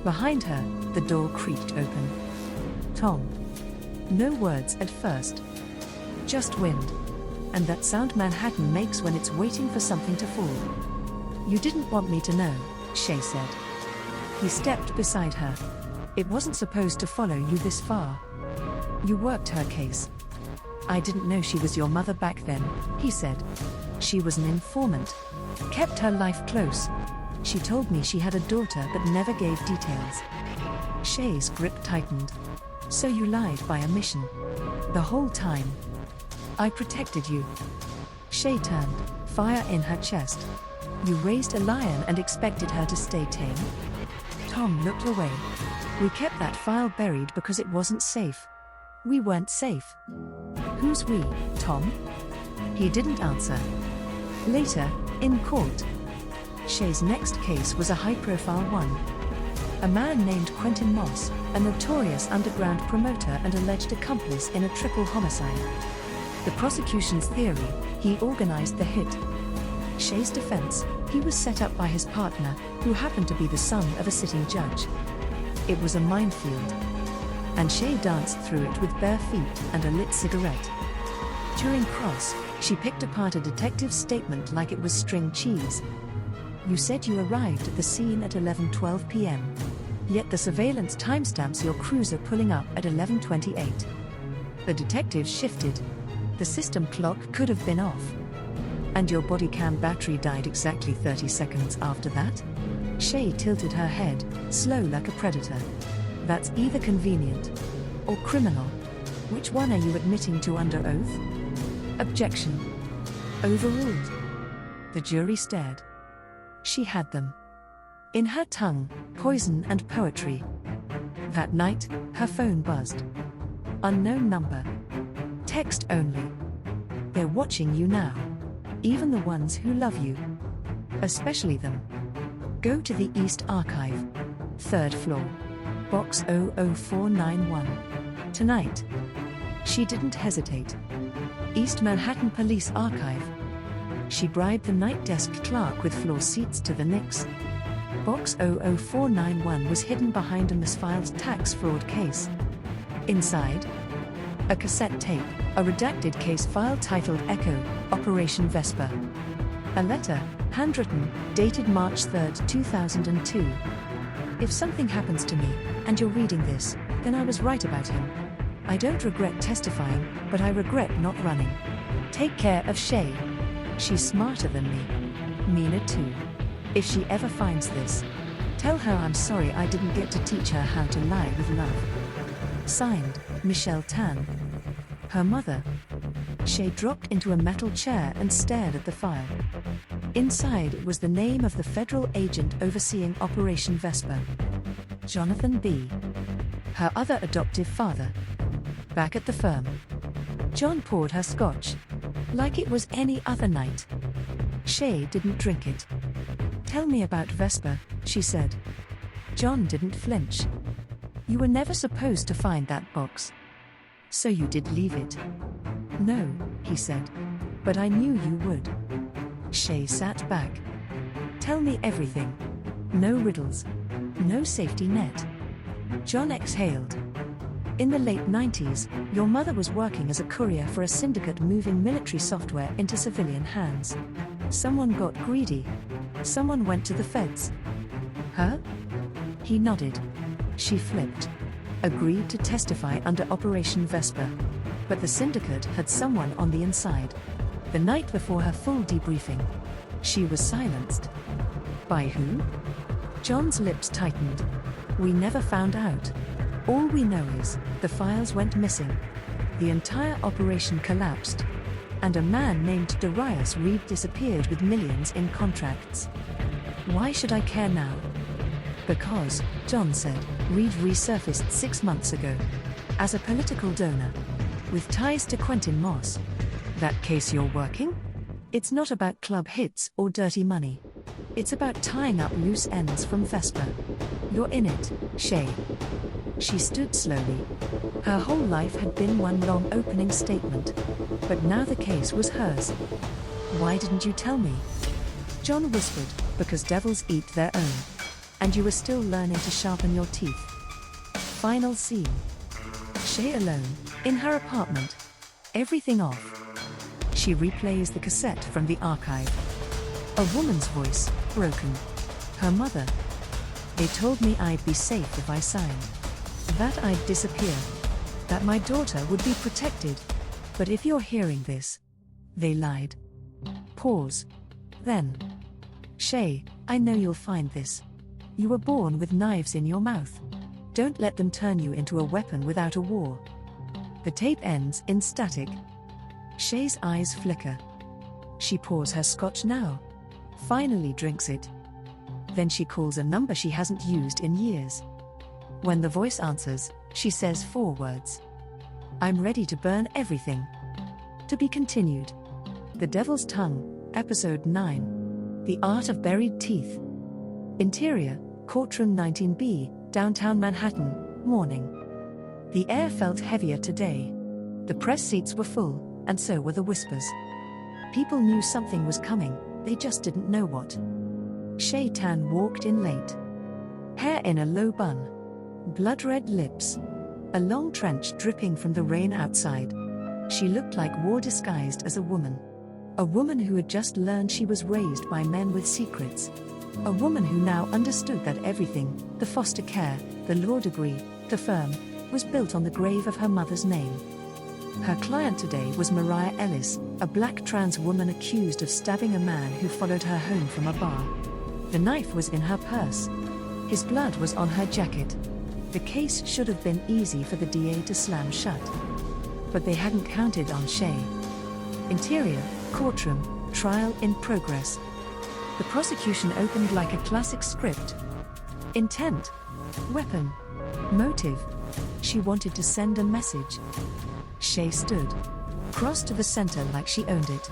Behind her, the door creaked open. Tom. No words at first. Just wind. And that sound Manhattan makes when it's waiting for something to fall. You didn't want me to know, Shay said. He stepped beside her. It wasn't supposed to follow you this far. You worked her case. I didn't know she was your mother back then, he said. She was an informant. Kept her life close. She told me she had a daughter but never gave details. Shay's grip tightened. So you lied by omission. The whole time. I protected you. Shay turned, fire in her chest. You raised a lion and expected her to stay tame? Tom looked away. We kept that file buried because it wasn't safe. We weren't safe. Who's we, Tom? He didn't answer. Later, in court. Shay's next case was a high-profile one. A man named Quentin Moss, a notorious underground promoter and alleged accomplice in a triple homicide. The prosecution's theory, he organized the hit. Shay's defense, he was set up by his partner, who happened to be the son of a sitting judge. It was a minefield. And Shay danced through it with bare feet and a lit cigarette. During cross, she picked apart a detective's statement like it was string cheese. You said you arrived at the scene at 11:12 p.m. Yet the surveillance timestamps your cruiser pulling up at 11:28. The detective shifted. The system clock could have been off. And your body cam battery died exactly 30 seconds after that? Shay tilted her head, slow like a predator. That's either convenient or criminal. Which one are you admitting to under oath? Objection. Overruled. The jury stared. She had them. In her tongue, poison and poetry. That night, her phone buzzed. Unknown number. Text only. They're watching you now. Even the ones who love you. Especially them. Go to the East Archive. 3rd floor. Box 00491. Tonight. She didn't hesitate. East Manhattan Police Archive. She bribed the night desk clerk with floor seats to the Knicks. Box 00491 was hidden behind a misfiled tax fraud case. Inside, a cassette tape. A redacted case file titled Echo, Operation Vesper. A letter, handwritten, dated March 3, 2002. If something happens to me, and you're reading this, then I was right about him. I don't regret testifying, but I regret not running. Take care of Shay. She's smarter than me. Mina too. If she ever finds this, tell her I'm sorry I didn't get to teach her how to lie with love. Signed, Shay Tan. Her mother. Shay dropped into a metal chair and stared at the file. Inside was the name of the federal agent overseeing Operation Vesper. Jonathan B. Her other adoptive father. Back at the firm. John poured her scotch. Like it was any other night. Shay didn't drink it. Tell me about Vesper, she said. John didn't flinch. You were never supposed to find that box. So you did leave it. No, he said. But I knew you would. Shay sat back. Tell me everything. No riddles. No safety net. John exhaled. In the late 90s, your mother was working as a courier for a syndicate moving military software into civilian hands. Someone got greedy. Someone went to the feds. Her? He nodded. She flipped. Agreed to testify under Operation Vesper. But the syndicate had someone on the inside. The night before her full debriefing, she was silenced. By who? John's lips tightened. We never found out. All we know is, the files went missing. The entire operation collapsed. And a man named Darius Reed disappeared with millions in contracts. Why should I care now? Because, John said, Reed resurfaced 6 months ago. As a political donor. With ties to Quentin Moss. That case you're working? It's not about club hits or dirty money. It's about tying up loose ends from Vesper. You're in it, Shay. She stood slowly. Her whole life had been one long opening statement. But now the case was hers. Why didn't you tell me? John whispered, because devils eat their own. And you were still learning to sharpen your teeth. Final scene. Shay alone, in her apartment. Everything off. She replays the cassette from the archive. A woman's voice, broken. Her mother. They told me I'd be safe if I signed. That I'd disappear. That my daughter would be protected. But if you're hearing this, they lied. Pause. Then. Shay, I know you'll find this. You were born with knives in your mouth. Don't let them turn you into a weapon without a war. The tape ends in static. Shay's eyes flicker. She pours her scotch now. Finally drinks it. Then she calls a number she hasn't used in years. When the voice answers, she says 4 words. I'm ready to burn everything. To be continued. The Devil's Tongue, Episode 9. The Art of Buried Teeth. Interior, Courtroom 19B, downtown Manhattan, morning. The air felt heavier today. The press seats were full, and so were the whispers. People knew something was coming, they just didn't know what. Shay Tan walked in late. Hair in a low bun. Blood-red lips. A long trench dripping from the rain outside. She looked like war disguised as a woman. A woman who had just learned she was raised by men with secrets. A woman who now understood that everything, the foster care, the law degree, the firm, was built on the grave of her mother's name. Her client today was Mariah Ellis, a black trans woman accused of stabbing a man who followed her home from a bar. The knife was in her purse. His blood was on her jacket. The case should have been easy for the DA to slam shut. But they hadn't counted on Shay. Interior, courtroom, trial in progress. The prosecution opened like a classic script. Intent. Weapon. Motive. She wanted to send a message. Shay stood. Crossed to the center like she owned it.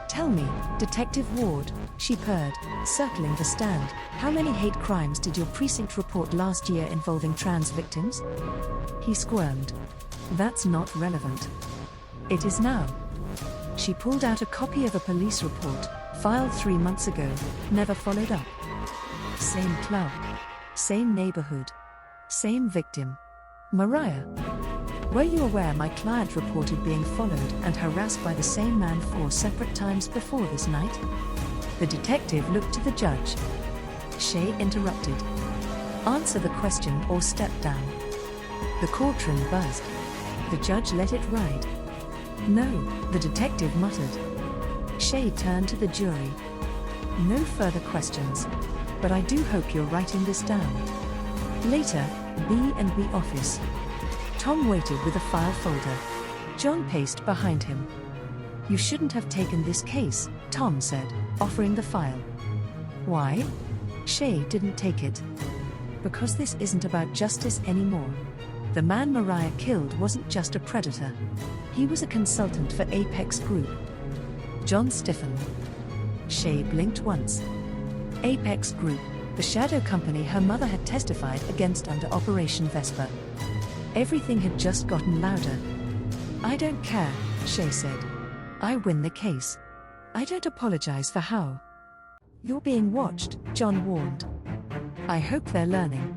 Tell me, Detective Ward, she purred, circling the stand, how many hate crimes did your precinct report last year involving trans victims? He squirmed. That's not relevant. It is now. She pulled out a copy of a police report, filed 3 months ago, never followed up. Same club. Same neighborhood. Same victim. Mariah. Were you aware my client reported being followed and harassed by the same man 4 separate times before this night? The detective looked to the judge. Shay interrupted. Answer the question or step down. The courtroom buzzed. The judge let it ride. No, the detective muttered. Shay turned to the jury. No further questions. But I do hope you're writing this down. Later, B&B office. Tom waited with a file folder. John paced behind him. You shouldn't have taken this case, Tom said, offering the file. Why? Shay didn't take it. Because this isn't about justice anymore. The man Mariah killed wasn't just a predator. He was a consultant for Apex Group. John stiffened. Shay blinked once. Apex Group, the shadow company her mother had testified against under Operation Vesper. Everything had just gotten louder. I don't care, Shay said. I win the case. I don't apologize for how. You're being watched, John warned. I hope they're learning.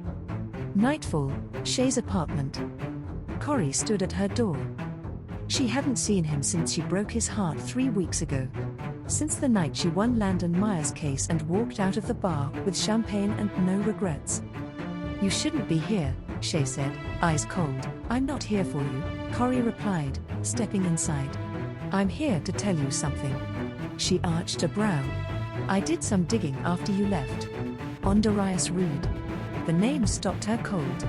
Nightfall, Shay's apartment. Corrie stood at her door. She hadn't seen him since she broke his heart 3 weeks ago. Since the night she won Landon Meyer's case and walked out of the bar with champagne and no regrets. You shouldn't be here, Shay said, eyes cold. I'm not here for you, Corrie replied, stepping inside. I'm here to tell you something. She arched a brow. I did some digging after you left. On Darius Reed. The name stopped her cold.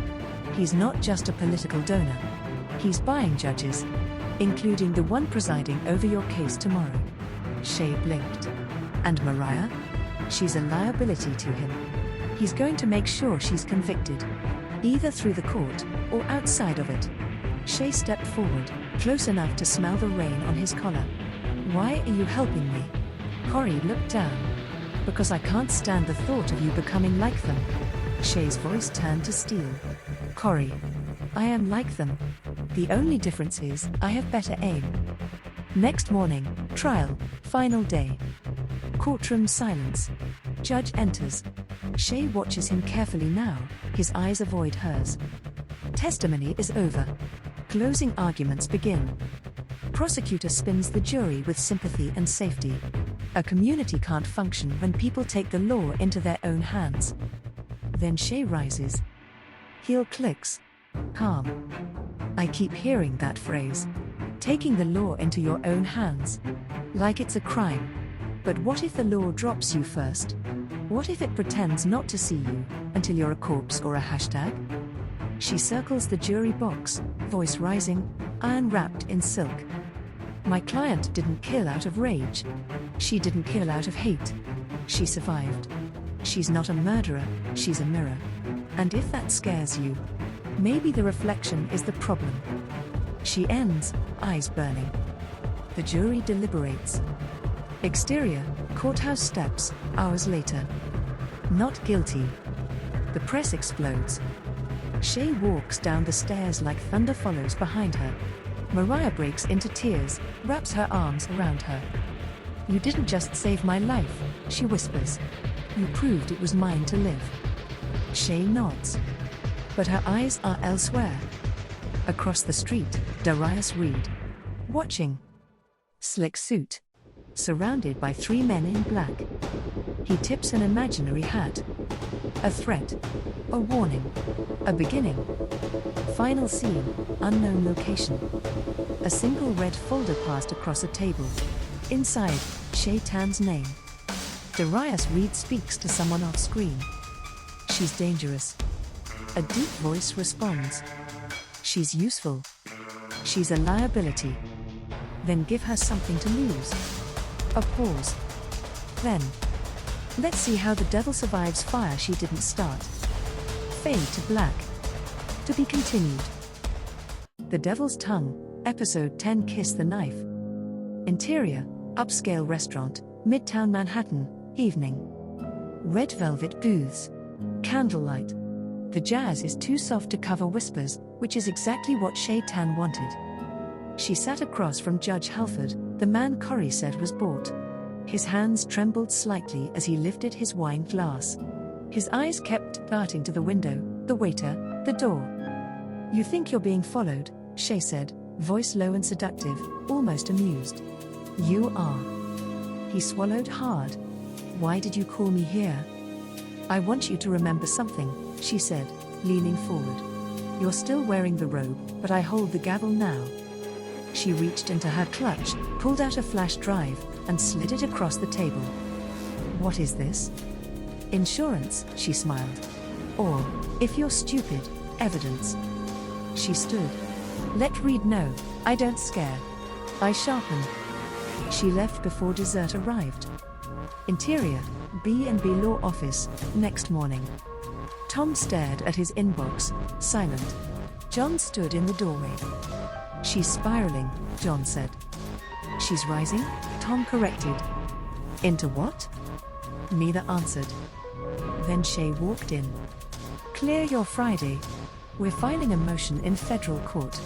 He's not just a political donor. He's buying judges, including the one presiding over your case tomorrow. Shay blinked. And Mariah? She's a liability to him. He's going to make sure she's convicted, either through the court or outside of it. Shay stepped forward, close enough to smell the rain on his collar. Why are you helping me? Corrie looked down. Because I can't stand the thought of you becoming like them. Shay's voice turned to steel. Corrie, I am like them. The only difference is I have better aim. Next morning, trial, final day. Courtroom silence. Judge enters. Shay watches him carefully now, his eyes avoid hers. Testimony is over. Closing arguments begin. Prosecutor spins the jury with sympathy and safety. A community can't function when people take the law into their own hands. Then Shay rises. Heel clicks. Calm. I keep hearing that phrase. Taking the law into your own hands. Like it's a crime. But what if the law drops you first? What if it pretends not to see you, until you're a corpse or a hashtag? She circles the jury box, voice rising, iron wrapped in silk. My client didn't kill out of rage. She didn't kill out of hate. She survived. She's not a murderer, she's a mirror. And if that scares you, maybe the reflection is the problem. She ends, eyes burning. The jury deliberates. Exterior, courthouse steps, hours later. Not guilty. The press explodes. Shay walks down the stairs like thunder follows behind her. Mariah breaks into tears, wraps her arms around her. You didn't just save my life, she whispers. You proved it was mine to live. Shay nods. But her eyes are elsewhere. Across the street, Darius Reed. Watching. Slick suit. Surrounded by 3 men in black. He tips an imaginary hat. A threat. A warning. A beginning. Final scene, unknown location. A single red folder passed across a table. Inside, Shay Tan's name. Darius Reed speaks to someone off screen. She's dangerous. A deep voice responds. She's useful. She's a liability. Then give her something to lose. A pause. Then. Let's see how the devil survives fire she didn't start. Fade to black. To be continued. The Devil's Tongue, Episode 10 Kiss the Knife. Interior, upscale restaurant, Midtown Manhattan, evening. Red velvet booths. Candlelight. The jazz is too soft to cover whispers, which is exactly what Shay Tan wanted. She sat across from Judge Halford, the man Corrie said was bought. His hands trembled slightly as he lifted his wine glass. His eyes kept darting to the window, the waiter, the door. You think you're being followed, Shay said, voice low and seductive, almost amused. You are. He swallowed hard. Why did you call me here? I want you to remember something, she said, leaning forward. You're still wearing the robe, but I hold the gavel now. She reached into her clutch, pulled out a flash drive, and slid it across the table. What is this? Insurance, she smiled. Or, if you're stupid, evidence. She stood. Let Reed know, I don't scare. I sharpen. She left before dessert arrived. Interior, B&B Law Office, next morning. Tom stared at his inbox, silent. John stood in the doorway. She's spiraling, John said. She's rising, Tom corrected. Into what? Neither answered. Then Shay walked in. Clear your Friday. We're filing a motion in federal court.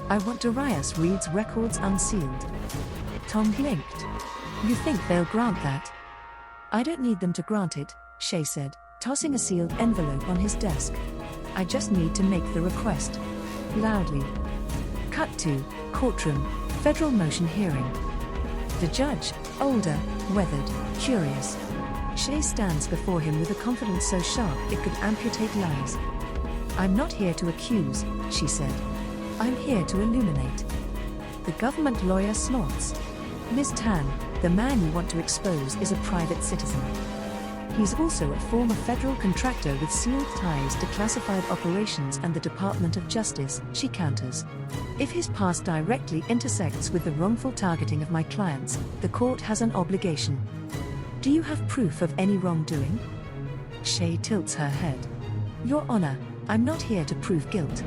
I want Darius Reed's records unsealed. Tom blinked. You think they'll grant that? I don't need them to grant it, Shay said, tossing a sealed envelope on his desk. I just need to make the request. Loudly. Cut to courtroom, federal motion hearing. The judge, older, weathered, curious. Shay stands before him with a confidence so sharp it could amputate lives. I'm not here to accuse, she said. I'm here to illuminate. The government lawyer snorts. Ms. Tan, the man you want to expose is a private citizen. He's also a former federal contractor with sealed ties to classified operations and the Department of Justice, she counters. If his past directly intersects with the wrongful targeting of my clients, the court has an obligation. Do you have proof of any wrongdoing? Shay tilts her head. Your Honor, I'm not here to prove guilt.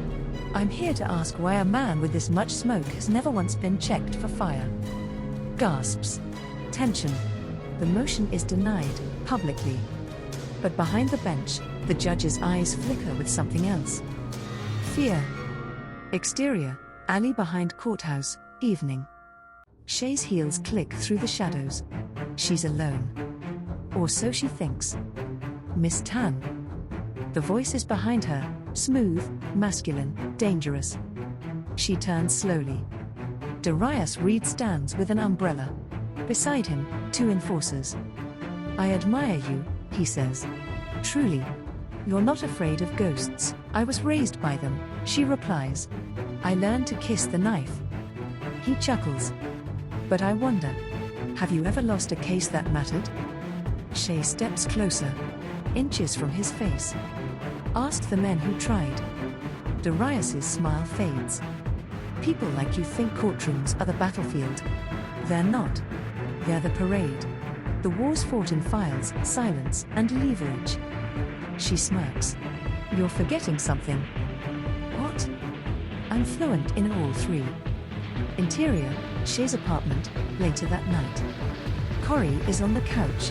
I'm here to ask why a man with this much smoke has never once been checked for fire. Gasps. Tension. The motion is denied, publicly. But behind the bench, the judge's eyes flicker with something else. Fear. Exterior, alley behind courthouse, evening. Shay's heels click through the shadows. She's alone. Or so she thinks. Miss Tan. The voice is behind her, smooth, masculine, dangerous. She turns slowly. Darius Reed stands with an umbrella. Beside him, two enforcers. I admire you, he says. Truly. You're not afraid of ghosts. I was raised by them, she replies. I learned to kiss the knife. He chuckles. But I wonder, have you ever lost a case that mattered? Shay steps closer, inches from his face. Ask the men who tried. Darius's smile fades. People like you think courtrooms are the battlefield. They're not. They're the parade. The wars fought in files, silence, and leverage. She smirks. You're forgetting something. What? I'm fluent in all three. Interior, Shay's apartment, later that night. Corey is on the couch.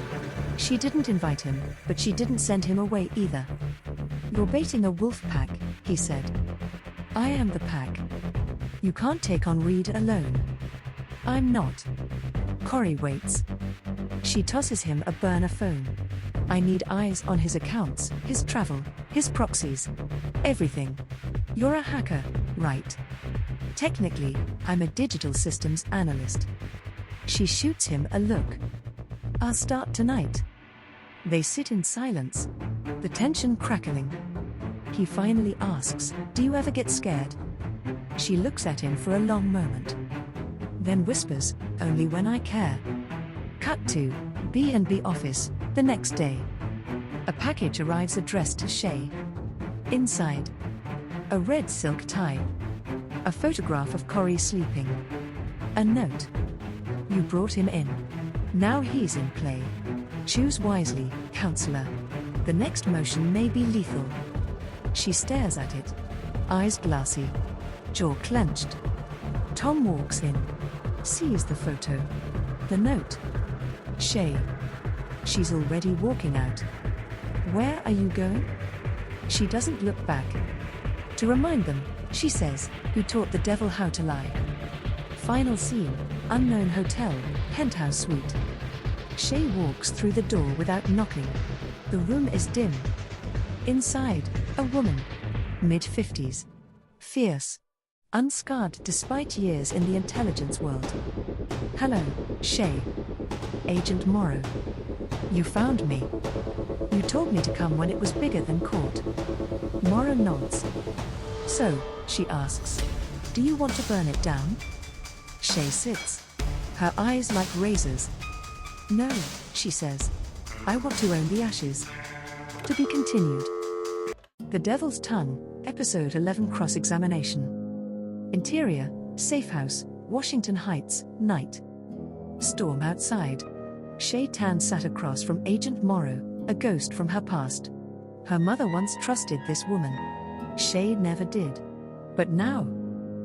She didn't invite him, but she didn't send him away either. You're baiting a wolf pack, he said. I am the pack. You can't take on Reed alone. I'm not. Corey waits. She tosses him a burner phone. I need eyes on his accounts, his travel, his proxies. Everything. You're a hacker, right? Technically, I'm a digital systems analyst. She shoots him a look. I'll start tonight. They sit in silence, the tension crackling. He finally asks, do you ever get scared? She looks at him for a long moment. Then whispers, only when I care. Cut to B&B office, the next day. A package arrives addressed to Shay. Inside, a red silk tie. A photograph of Corey sleeping. A note. You brought him in. Now he's in play. Choose wisely, counselor. The next motion may be lethal. She stares at it. Eyes glassy. Jaw clenched. Tom walks in. Sees the photo. The note. Shay. She's already walking out. Where are you going? She doesn't look back. To remind them, she says, who taught the devil how to lie. Final scene, unknown hotel, penthouse suite. Shay walks through the door without knocking. The room is dim. Inside, a woman. Mid-50s. Fierce. unscarred despite years in the intelligence world. "Hello, Shay. Agent Morrow. You found me. You told me to come when it was bigger than court." Morrow nods. "So," she asks, "do you want to burn it down?" Shay sits, her eyes like razors. "No," she says. "I want to own the ashes." To be continued. The Devil's Tongue, Episode 11 Cross-Examination. Interior, Safe House, Washington Heights, night. Storm outside. Shay Tan sat across from Agent Morrow, a ghost from her past. Her mother once trusted this woman. Shay never did. But now,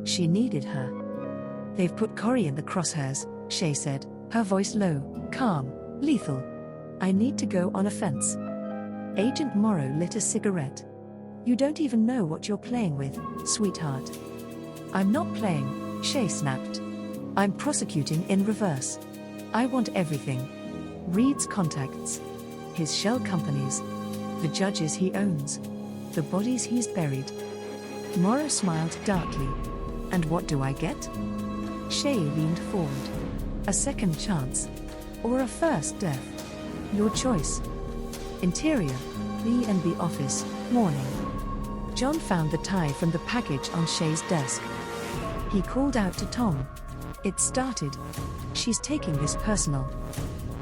she needed her. "They've put Corey in the crosshairs," Shay said, her voice low, calm, lethal. "I need to go on offense." Agent Morrow lit a cigarette. "You don't even know what you're playing with, sweetheart." "I'm not playing," Shay snapped. "I'm prosecuting in reverse. I want everything. Reed's contacts. His shell companies. The judges he owns. The bodies he's buried." Morrow smiled darkly. "And what do I get?" Shay leaned forward. "A second chance. Or a first death. Your choice." Interior, B&B office, morning. John found the tie from the package on Shay's desk. He called out to Tom. "It started. She's taking this personal."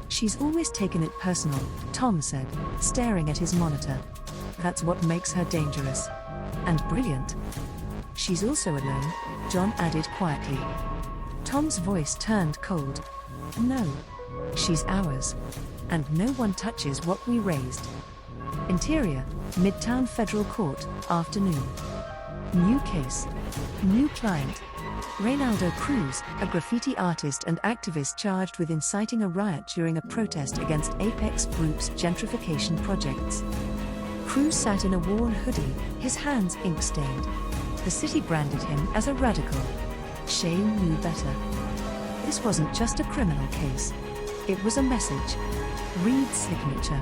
"She's always taken it personal," Tom said, staring at his monitor. "That's what makes her dangerous. And brilliant." "She's also alone," John added quietly. Tom's voice turned cold. "No. She's ours. And no one touches what we raised." Interior, Midtown Federal Court, afternoon. New case. New client. Reynaldo Cruz, a graffiti artist and activist charged with inciting a riot during a protest against Apex Group's gentrification projects. Cruz sat in a worn hoodie, his hands ink-stained. The city branded him as a radical. Shay knew better. This wasn't just a criminal case. It was a message. Reed's signature.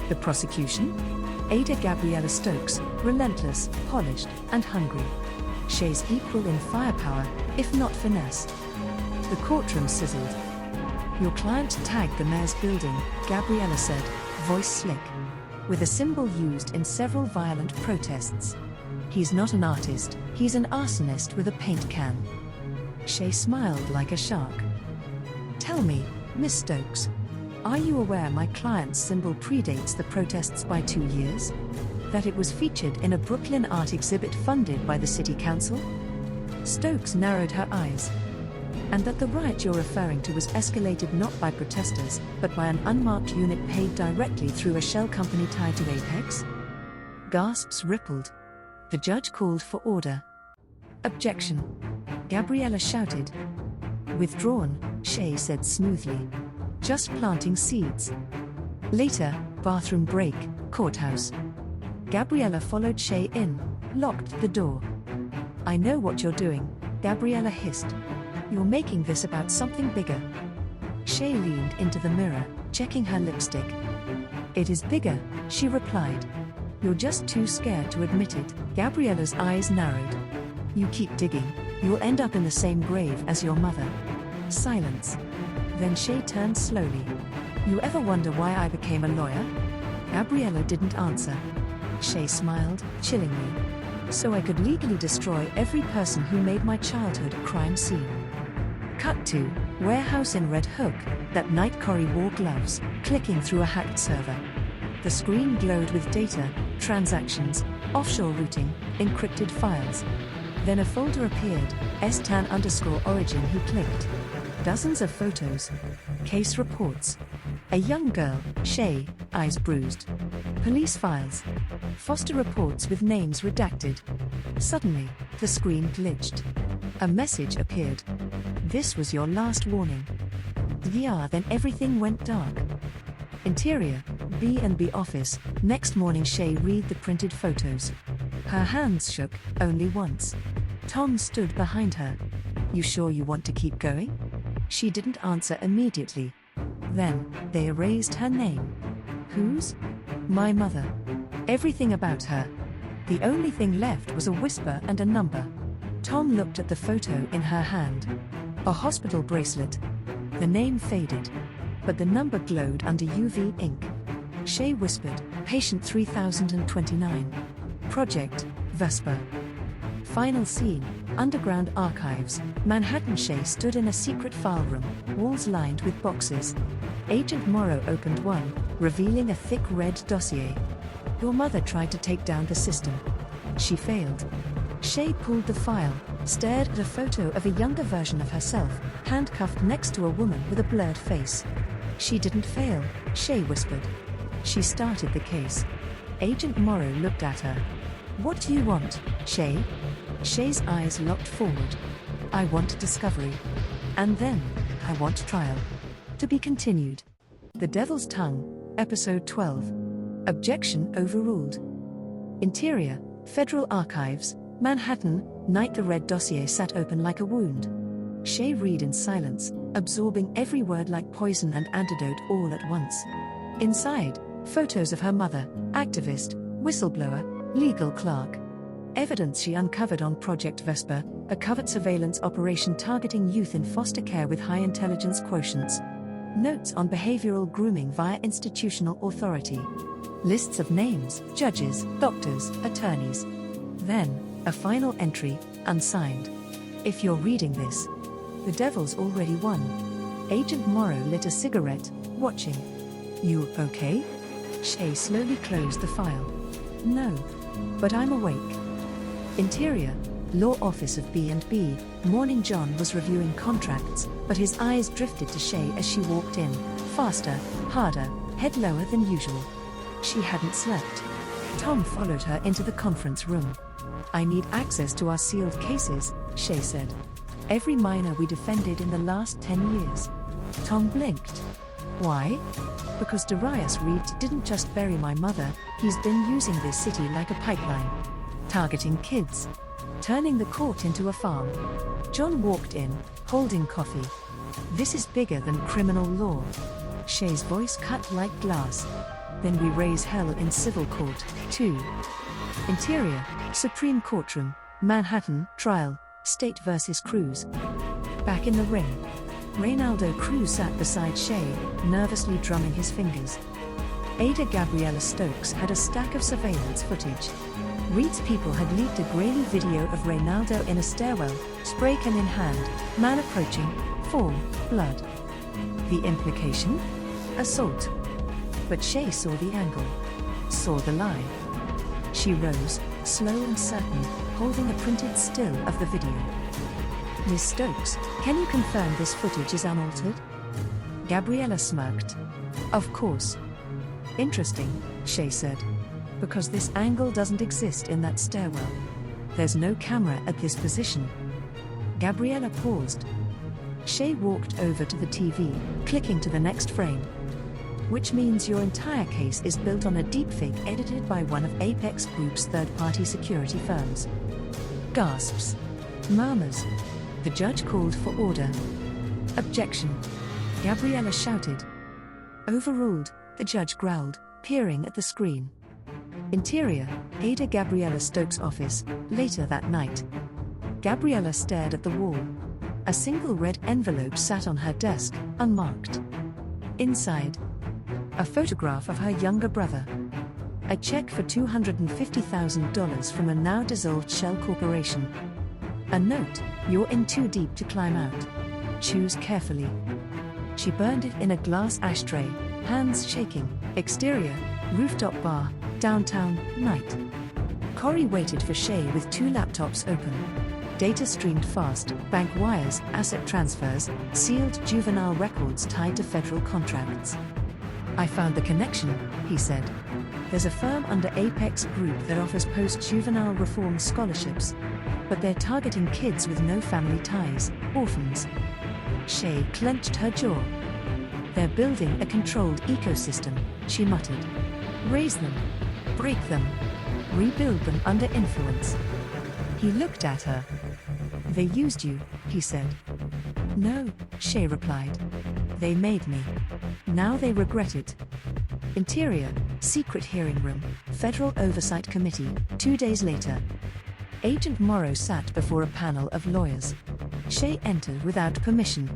The prosecution? Ada Gabriella Stokes, relentless, polished, and hungry. Shay's equal in firepower, if not finesse. The courtroom sizzled. "Your client tagged the mayor's building," Gabriella said, voice slick. "With a symbol used in several violent protests. He's not an artist, he's an arsonist with a paint can." Shay smiled like a shark. "Tell me, Miss Stokes, are you aware my client's symbol predates the protests by 2 years? That it was featured in a Brooklyn art exhibit funded by the city council?" Stokes narrowed her eyes. "And that the riot you're referring to was escalated not by protesters, but by an unmarked unit paid directly through a shell company tied to Apex?" Gasps rippled. The judge called for order. "Objection," Gabriella shouted. "Withdrawn," Shay said smoothly. "Just planting seeds." Later, bathroom break, courthouse. Gabriella followed Shay in, locked the door. "I know what you're doing," Gabriella hissed. "You're making this about something bigger." Shay leaned into the mirror, checking her lipstick. "It is bigger," she replied. "You're just too scared to admit it." Gabriella's eyes narrowed. "You keep digging, you'll end up in the same grave as your mother." Silence. Then Shay turned slowly. "You ever wonder why I became a lawyer?" Gabriella didn't answer. Shay smiled, chillingly. "So I could legally destroy every person who made my childhood a crime scene." Cut to warehouse in Red Hook. That night Corey wore gloves, clicking through a hacked server. The screen glowed with data, transactions, offshore routing, encrypted files. Then a folder appeared, STAN_origin. He clicked. Dozens of photos. Case reports. A young girl, Shay, eyes bruised. Police files. Foster reports with names redacted. Suddenly, the screen glitched. A message appeared. "This was your last warning." Then everything went dark. Interior, B&B office. Next morning Shay read the printed photos. Her hands shook, only once. Tom stood behind her. "You sure you want to keep going?" She didn't answer immediately. Then, they erased her name. Whose? My mother. Everything about her. The only thing left was a whisper and a number. Tom looked at the photo in her hand. A hospital bracelet. The name faded, but the number glowed under UV ink. Shay whispered, "Patient 3029. Project Vesper." Final scene, underground archives, Manhattan. Shay stood in a secret file room, walls lined with boxes. Agent Morrow opened one, revealing a thick red dossier. "Your mother tried to take down the system. She failed." Shay pulled the file, stared at a photo of a younger version of herself, handcuffed next to a woman with a blurred face. "She didn't fail," Shay whispered. "She started the case." Agent Morrow looked at her. "What do you want, Shay?" Shay's eyes locked forward. "I want discovery. And then, I want trial." To be continued. The Devil's Tongue, Episode 12. Objection overruled. Interior, Federal Archives, Manhattan, night. The red dossier sat open like a wound. Shay read in silence, absorbing every word like poison and antidote all at once. Inside, photos of her mother, activist, whistleblower, legal clerk. Evidence she uncovered on Project Vesper, a covert surveillance operation targeting youth in foster care with high intelligence quotients. Notes on behavioral grooming via institutional authority. Lists of names, judges, doctors, attorneys. Then, a final entry, unsigned. "If you're reading this, the devil's already won." Agent Morrow lit a cigarette, watching. "You okay?" Shay slowly closed the file. "No. But I'm awake." Interior, Law Office of B&B, Morning. John was reviewing contracts, but his eyes drifted to Shay as she walked in, faster, harder, head lower than usual. She hadn't slept. Tom followed her into the conference room. "I need access to our sealed cases," Shay said. "Every minor we defended in the last 10 years. Tom blinked. "Why?" "Because Darius Reed didn't just bury my mother, he's been using this city like a pipeline. Targeting kids. Turning the court into a farm." John walked in, holding coffee. "This is bigger than criminal law." Shay's voice cut like glass. "Then we raise hell in civil court, too." Interior, Supreme Courtroom, Manhattan, trial, State vs. Cruz. Back in the ring. Reynaldo Cruz sat beside Shay, nervously drumming his fingers. Ada Gabriella Stokes had a stack of surveillance footage. Reed's people had leaked a grainy video of Reynaldo in a stairwell, spray can in hand, man approaching, form, blood. The implication? Assault. But Shay saw the angle. Saw the lie. She rose, slow and certain, holding a printed still of the video. "Miss Stokes, can you confirm this footage is unaltered?" Gabriella smirked. "Of course." "Interesting," Shay said. "Because this angle doesn't exist in that stairwell. There's no camera at this position." Gabriella paused. Shay walked over to the TV, clicking to the next frame. "Which means your entire case is built on a deepfake edited by one of Apex Group's third-party security firms." Gasps. Murmurs. The judge called for order. "Objection!" Gabriella shouted. "Overruled," the judge growled, peering at the screen. Interior, Ada Gabriella Stokes' office, later that night. Gabriella stared at the wall. A single red envelope sat on her desk, unmarked. Inside, a photograph of her younger brother. A check for $250,000 from a now-dissolved Shell Corporation. A note, "You're in too deep to climb out. Choose carefully." She burned it in a glass ashtray, hands shaking. Exterior, rooftop bar, downtown, night. Corey waited for Shay with two laptops open. Data streamed fast, bank wires, asset transfers, sealed juvenile records tied to federal contracts. "I found the connection," he said. "There's a firm under Apex Group that offers post-juvenile reform scholarships. But they're targeting kids with no family ties, orphans." Shay clenched her jaw. "They're building a controlled ecosystem," she muttered. "Raise them. Break them. Rebuild them under influence." He looked at her. "They used you," he said. "No," Shay replied. "They made me. Now they regret it." Interior, secret hearing room, Federal Oversight Committee, 2 days later. Agent Morrow sat before a panel of lawyers. Shay entered without permission.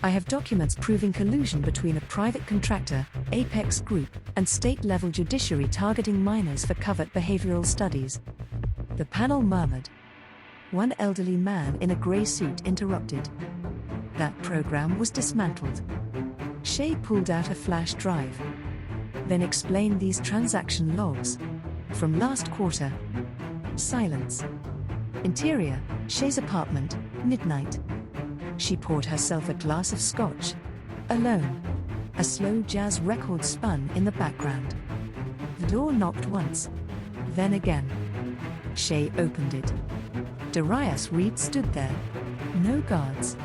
I have documents proving collusion between a private contractor, Apex Group, and state-level judiciary targeting minors for covert behavioral studies. The panel murmured. One elderly man in a grey suit interrupted. That program was dismantled. Shay pulled out a flash drive. Then explained these transaction logs. From last quarter. Silence. Interior, Shay's apartment, midnight. She poured herself a glass of scotch. Alone. A slow jazz record spun in the background. The door knocked once. Then again. Shay opened it. Darius Reed stood there. No guards.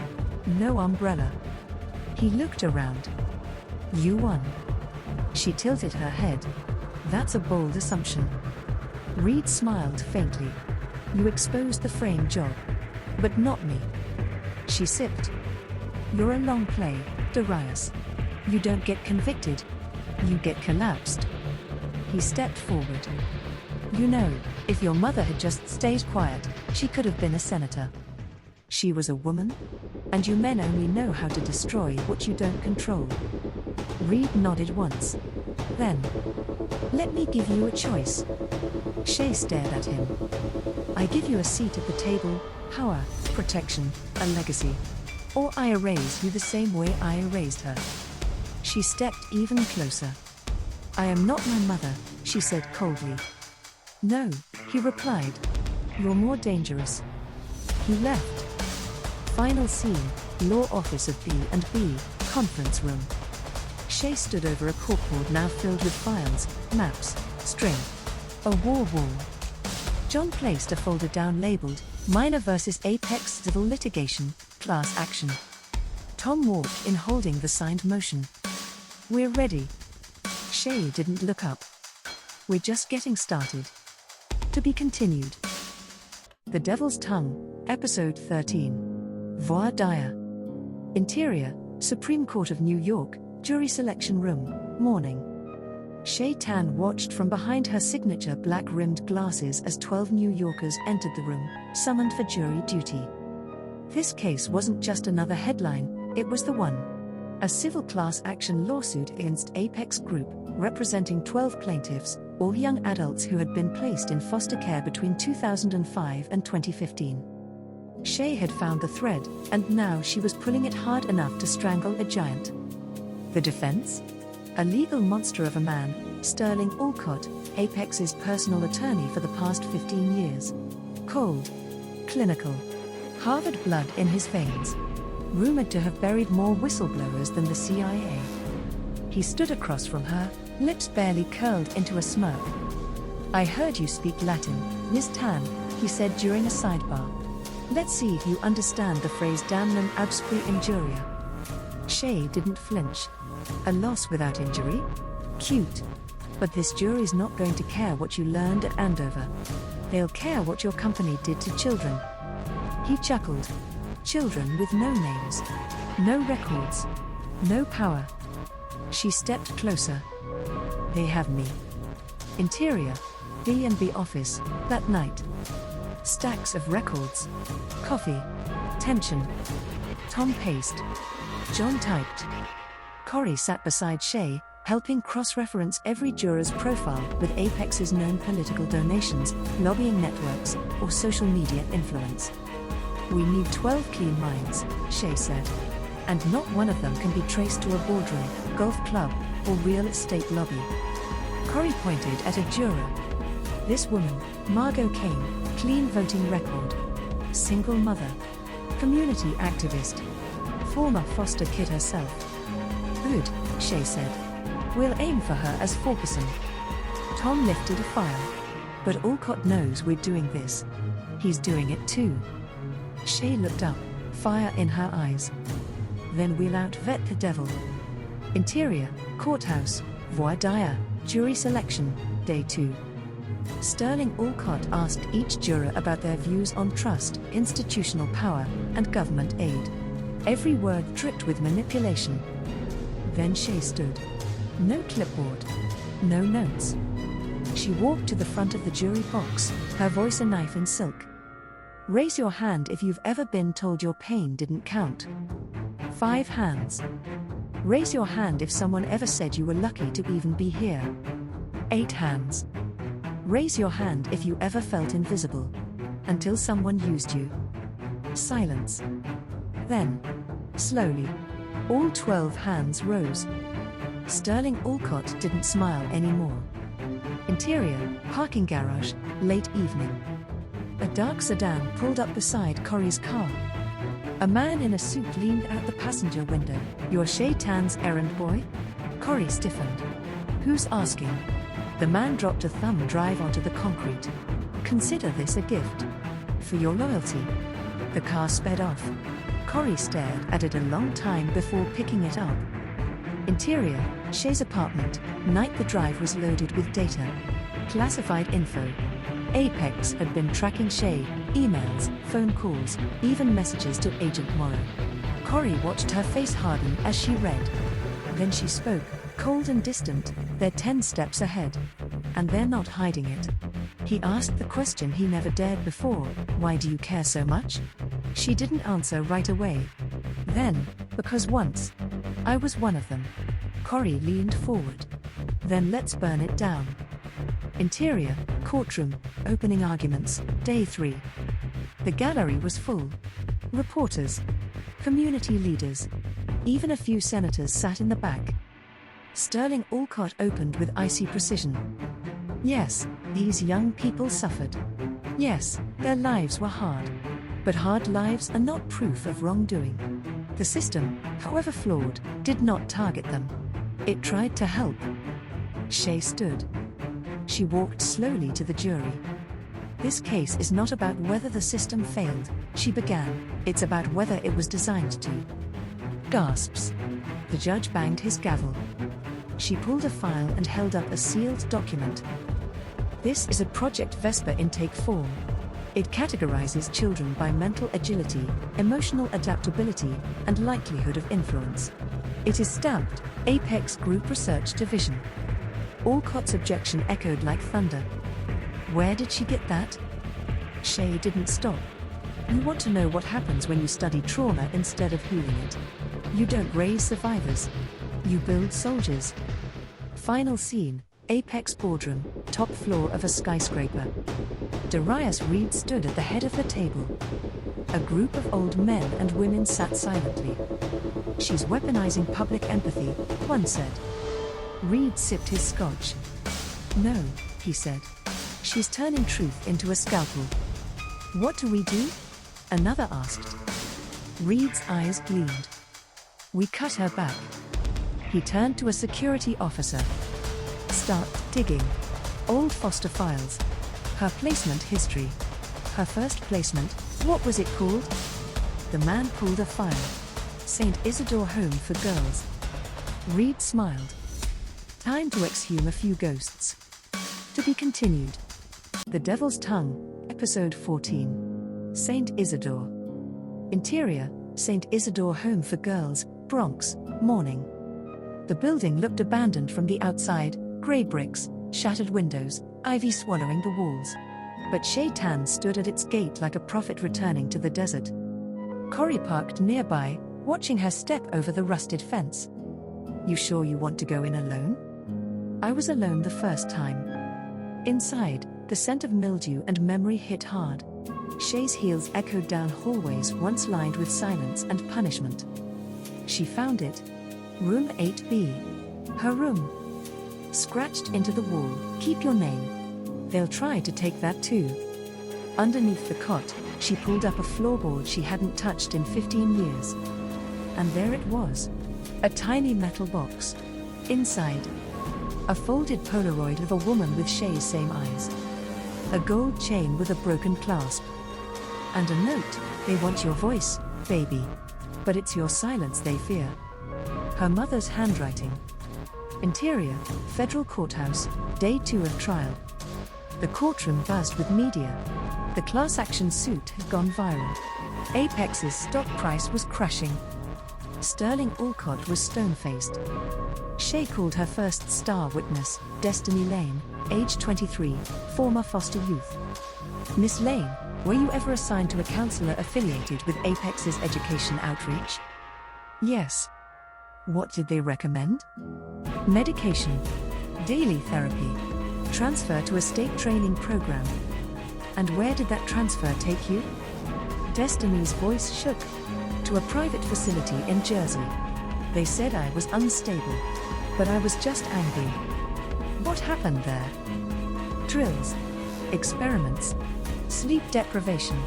No umbrella. He looked around. You won. She tilted her head. That's a bold assumption. Reed smiled faintly. You exposed the frame job. But not me. She sipped. You're a long play, Darius. You don't get convicted. You get collapsed. He stepped forward. You know, if your mother had just stayed quiet, she could have been a senator. She was a woman? And you men only know how to destroy what you don't control. Reed nodded once. Then, let me give you a choice. Shay stared at him. I give you a seat at the table, power, protection, a legacy. Or I erase you the same way I erased her. She stepped even closer. I am not my mother, she said coldly. No, he replied. You're more dangerous. He left. Final scene, law office of B&B, conference room. Shay stood over a corkboard now filled with files, maps, string. A war wall. John placed a folder down labeled, Minor vs. Apex Civil Litigation, Class Action. Tom walked in holding the signed motion. We're ready. Shay didn't look up. We're just getting started. To be continued. The Devil's Tongue, Episode 13. Voir dire. Interior, Supreme Court of New York, Jury Selection Room, morning. Shay Tan watched from behind her signature black-rimmed glasses as 12 New Yorkers entered the room, summoned for jury duty. This case wasn't just another headline, it was the one. A civil class action lawsuit against Apex Group, representing 12 plaintiffs, all young adults who had been placed in foster care between 2005 and 2015. Shay had found the thread, and now she was pulling it hard enough to strangle a giant. The defense? A legal monster of a man, Sterling Alcott, Apex's personal attorney for the past 15 years. Cold. Clinical. Harvard blood in his veins. Rumored to have buried more whistleblowers than the CIA. He stood across from her, lips barely curled into a smirk. I heard you speak Latin, Miss Tan, he said during a sidebar. Let's see if you understand the phrase damnum absque injuria. Shay didn't flinch. A loss without injury? Cute. But this jury's not going to care what you learned at Andover. They'll care what your company did to children. He chuckled. Children with no names. No records. No power. She stepped closer. They have me. Interior, B&B office, that night. Stacks of records. Coffee. Tension. Tom paced. John typed. Corey sat beside Shay, helping cross-reference every juror's profile with Apex's known political donations, lobbying networks, or social media influence. We need 12 clean minds, Shay said. And not one of them can be traced to a boardroom, golf club, or real estate lobby. Corey pointed at a juror. This woman, Margot Kane, clean voting record. Single mother. Community activist. Former foster kid herself. Good, Shay said. We'll aim for her as foreperson. Tom lifted a file. But Alcott knows we're doing this. He's doing it too. Shay looked up, fire in her eyes. Then we'll outvet the devil. Interior, courthouse, voir dire, jury selection, day 2. Sterling Alcott asked each juror about their views on trust, institutional power, and government aid. Every word dripped with manipulation. Then Shay stood. No clipboard. No notes. She walked to the front of the jury box, her voice a knife in silk. Raise your hand if you've ever been told your pain didn't count. 5 hands. Raise your hand if someone ever said you were lucky to even be here. 8 hands. Raise your hand if you ever felt invisible. Until someone used you. Silence. Then, slowly, all 12 hands rose. Sterling Alcott didn't smile anymore. Interior, parking garage, late evening. A dark sedan pulled up beside Corey's car. A man in a suit leaned out the passenger window. "You're Shay Tan's errand boy?" Corey stiffened. "Who's asking?" The man dropped a thumb drive onto the concrete. "Consider this a gift. For your loyalty." The car sped off. Corey stared at it a long time before picking it up. Interior, Shay's apartment. Night. The drive was loaded with data. Classified info. Apex had been tracking Shay, emails, phone calls, even messages to Agent Morrow. Corey watched her face harden as she read. Then she spoke, cold and distant. "They're 10 steps ahead. And they're not hiding it." He asked the question he never dared before, "Why do you care so much?" She didn't answer right away. Then, "Because once, I was one of them." Corey leaned forward. "Then let's burn it down." Interior, courtroom, opening arguments, day 3. The gallery was full. Reporters, community leaders, even a few senators sat in the back. Sterling Alcott opened with icy precision. Yes, these young people suffered. Yes, their lives were hard. But hard lives are not proof of wrongdoing. The system, however flawed, did not target them. It tried to help. Shay stood. She walked slowly to the jury. "This case is not about whether the system failed," she began. "It's about whether it was designed to." Gasps. The judge banged his gavel. She pulled a file and held up a sealed document. "This is a Project Vesper intake form. It categorizes children by mental agility, emotional adaptability, and likelihood of influence. It is stamped, Apex Group Research Division." Alcott's objection echoed like thunder. "Where did she get that?" Shay didn't stop. "You want to know what happens when you study trauma instead of healing it. You don't raise survivors. You build soldiers." Final scene, Apex Boardroom, top floor of a skyscraper. Darius Reed stood at the head of the table. A group of old men and women sat silently. "She's weaponizing public empathy," one said. Reed sipped his scotch. "No," he said. "She's turning truth into a scalpel." "What do we do?" another asked. Reed's eyes gleamed. "We cut her back." He turned to a security officer. "Start digging. Old foster files. Her placement history. Her first placement, what was it called?" The man pulled a file. "St. Isidore Home for Girls." Reed smiled. "Time to exhume a few ghosts." To be continued. The Devil's Tongue, Episode 14. St. Isidore. Interior, St. Isidore Home for Girls, Bronx, morning. The building looked abandoned from the outside, grey bricks, shattered windows, ivy swallowing the walls. But Shay Tan stood at its gate like a prophet returning to the desert. Corey parked nearby, watching her step over the rusted fence. "You sure you want to go in alone?" "I was alone the first time." Inside, the scent of mildew and memory hit hard. Shay's heels echoed down hallways once lined with silence and punishment. She found it. Room 8B. Her room. Scratched into the wall, "Keep your name." They'll try to take that too. Underneath the cot, she pulled up a floorboard she hadn't touched in 15 years. And there it was. A tiny metal box. Inside, a folded Polaroid of a woman with Shay's same eyes. A gold chain with a broken clasp. And a note, "They want your voice, baby. But it's your silence they fear." Her mother's handwriting. Interior, Federal Courthouse, Day 2 of trial. The courtroom buzzed with media. The class action suit had gone viral. Apex's stock price was crashing. Sterling Alcott was stone-faced. Shay called her first star witness, Destiny Lane, age 23, former foster youth. Miss Lane, were you ever assigned to a counselor affiliated with Apex's education outreach? Yes. What did they recommend? Medication, daily therapy, transfer to a state training program. And where did that transfer take you? Destiny's voice shook. To a private facility in Jersey. They said I was unstable, but I was just angry. What happened there? Drills, experiments, sleep deprivation.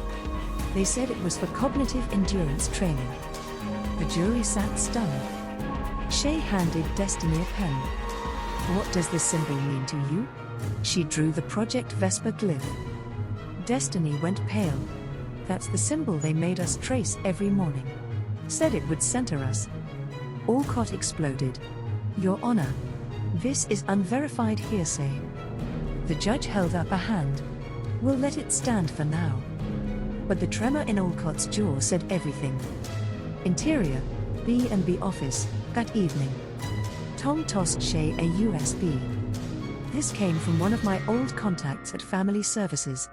They said it was for cognitive endurance training. The jury sat stunned. Shay handed Destiny a pen. What does this symbol mean to you? She drew the Project Vesper glyph. Destiny went pale. That's the symbol they made us trace every morning. Said it would center us. Alcott exploded. Your Honor, this is unverified hearsay. The judge held up a hand. We'll let it stand for now. But the tremor in Alcott's jaw said everything. Interior, B&B office, that evening. Tom tossed Shay a USB. This came from one of my old contacts at Family Services.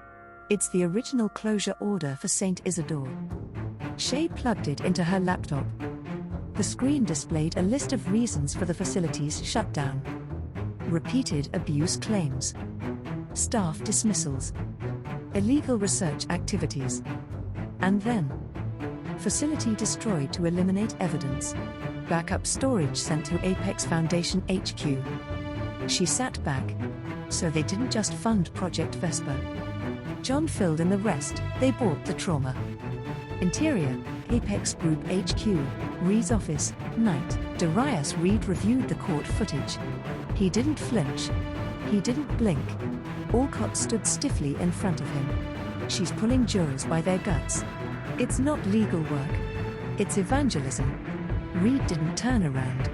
It's the original closure order for St. Isidore. Shay plugged it into her laptop. The screen displayed a list of reasons for the facility's shutdown. Repeated abuse claims. Staff dismissals. Illegal research activities. And then, facility destroyed to eliminate evidence. Backup storage sent to Apex Foundation HQ. She sat back. So they didn't just fund Project Vesper. John filled in the rest. They bought the trauma. Interior, Apex Group HQ, Reed's office, night. Darius Reed reviewed the court footage. He didn't flinch. He didn't blink. Alcott stood stiffly in front of him. She's pulling jurors by their guts. It's not legal work. It's evangelism. Reed didn't turn around.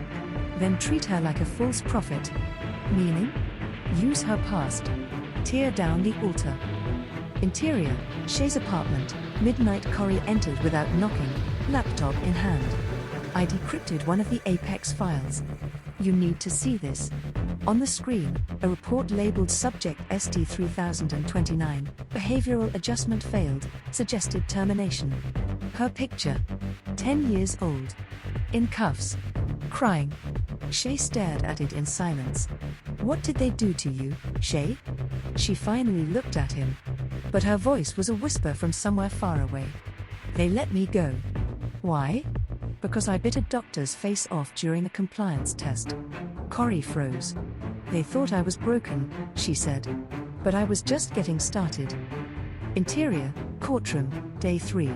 Then treat her like a false prophet. Meaning? Use her past. Tear down the altar. Interior, Shay's apartment. Midnight. Corey entered without knocking, laptop in hand. I decrypted one of the Apex files. You need to see this. On the screen, a report labeled Subject ST3029, Behavioral Adjustment Failed, Suggested Termination. Her picture. 10 years old. In cuffs. Crying. Shay stared at it in silence. What did they do to you, Shay? She finally looked at him. But her voice was a whisper from somewhere far away. They let me go. Why? Because I bit a doctor's face off during a compliance test. Corey froze. They thought I was broken, she said. But I was just getting started. Interior, courtroom, day 3.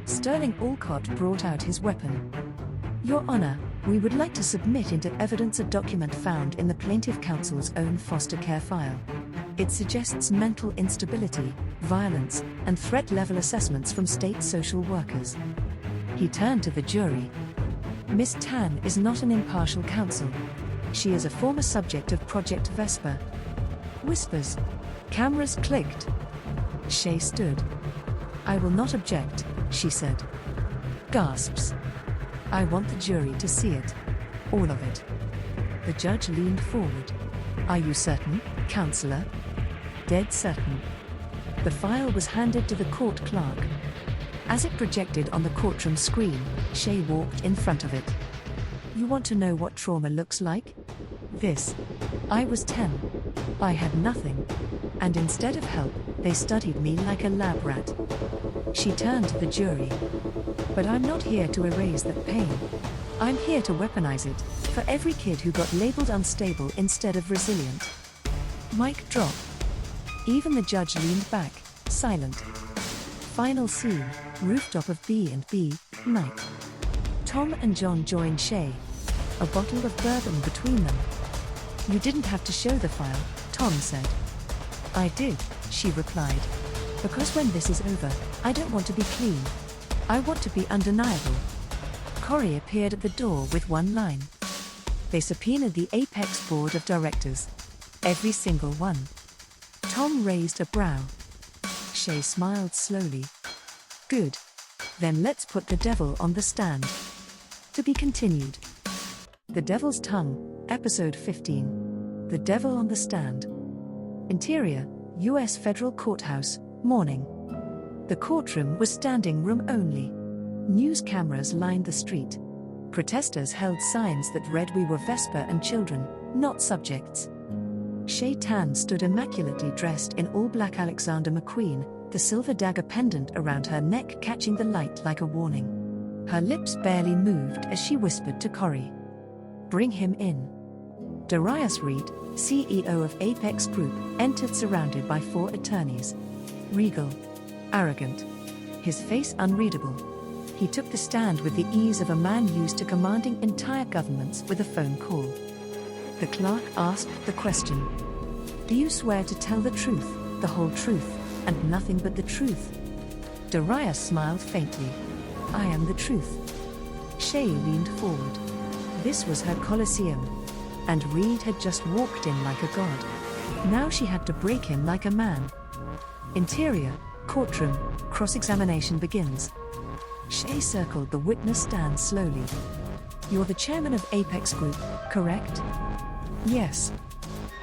Sterling Alcott brought out his weapon. Your Honor, we would like to submit into evidence a document found in the plaintiff counsel's own foster care file. It suggests mental instability, violence, and threat level assessments from state social workers. He turned to the jury. Miss Tan is not an impartial counsel. She is a former subject of Project Vesper. Whispers. Cameras clicked. Shay stood. I will not object, she said. Gasps. I want the jury to see it. All of it. The judge leaned forward. Are you certain, counselor? Dead certain. The file was handed to the court clerk. As it projected on the courtroom screen, Shay walked in front of it. You want to know what trauma looks like? This. I was 10. I had nothing. And instead of help, they studied me like a lab rat. She turned to the jury. But I'm not here to erase that pain. I'm here to weaponize it, for every kid who got labeled unstable instead of resilient. Mic drop. Even the judge leaned back, silent. Final scene, rooftop of B&B, night. Tom and John joined Shay. A bottle of bourbon between them. You didn't have to show the file, Tom said. I did, she replied. Because when this is over, I don't want to be clean. I want to be undeniable. Corey appeared at the door with one line. They subpoenaed the Apex Board of Directors. Every single one. Tom raised a brow. Shay smiled slowly. Good. Then let's put the devil on the stand. To be continued. The Devil's Tongue, Episode 15. The Devil on the Stand. Interior, U.S. Federal Courthouse, morning. The courtroom was standing room only. News cameras lined the street. Protesters held signs that read, "We were Vesper and children, not subjects." Shay Tan stood immaculately dressed in all-black Alexander McQueen, the silver dagger pendant around her neck catching the light like a warning. Her lips barely moved as she whispered to Corey, "Bring him in." Darius Reed, CEO of Apex Group, entered surrounded by 4 attorneys. Regal. Arrogant. His face unreadable. He took the stand with the ease of a man used to commanding entire governments with a phone call. The clerk asked the question, "Do you swear to tell the truth, the whole truth, and nothing but the truth?" Darius smiled faintly. "I am the truth." Shay leaned forward. This was her Colosseum. And Reed had just walked in like a god. Now she had to break him like a man. Interior, courtroom, cross-examination begins. Shay circled the witness stand slowly. "You're the chairman of Apex Group, correct?" "Yes."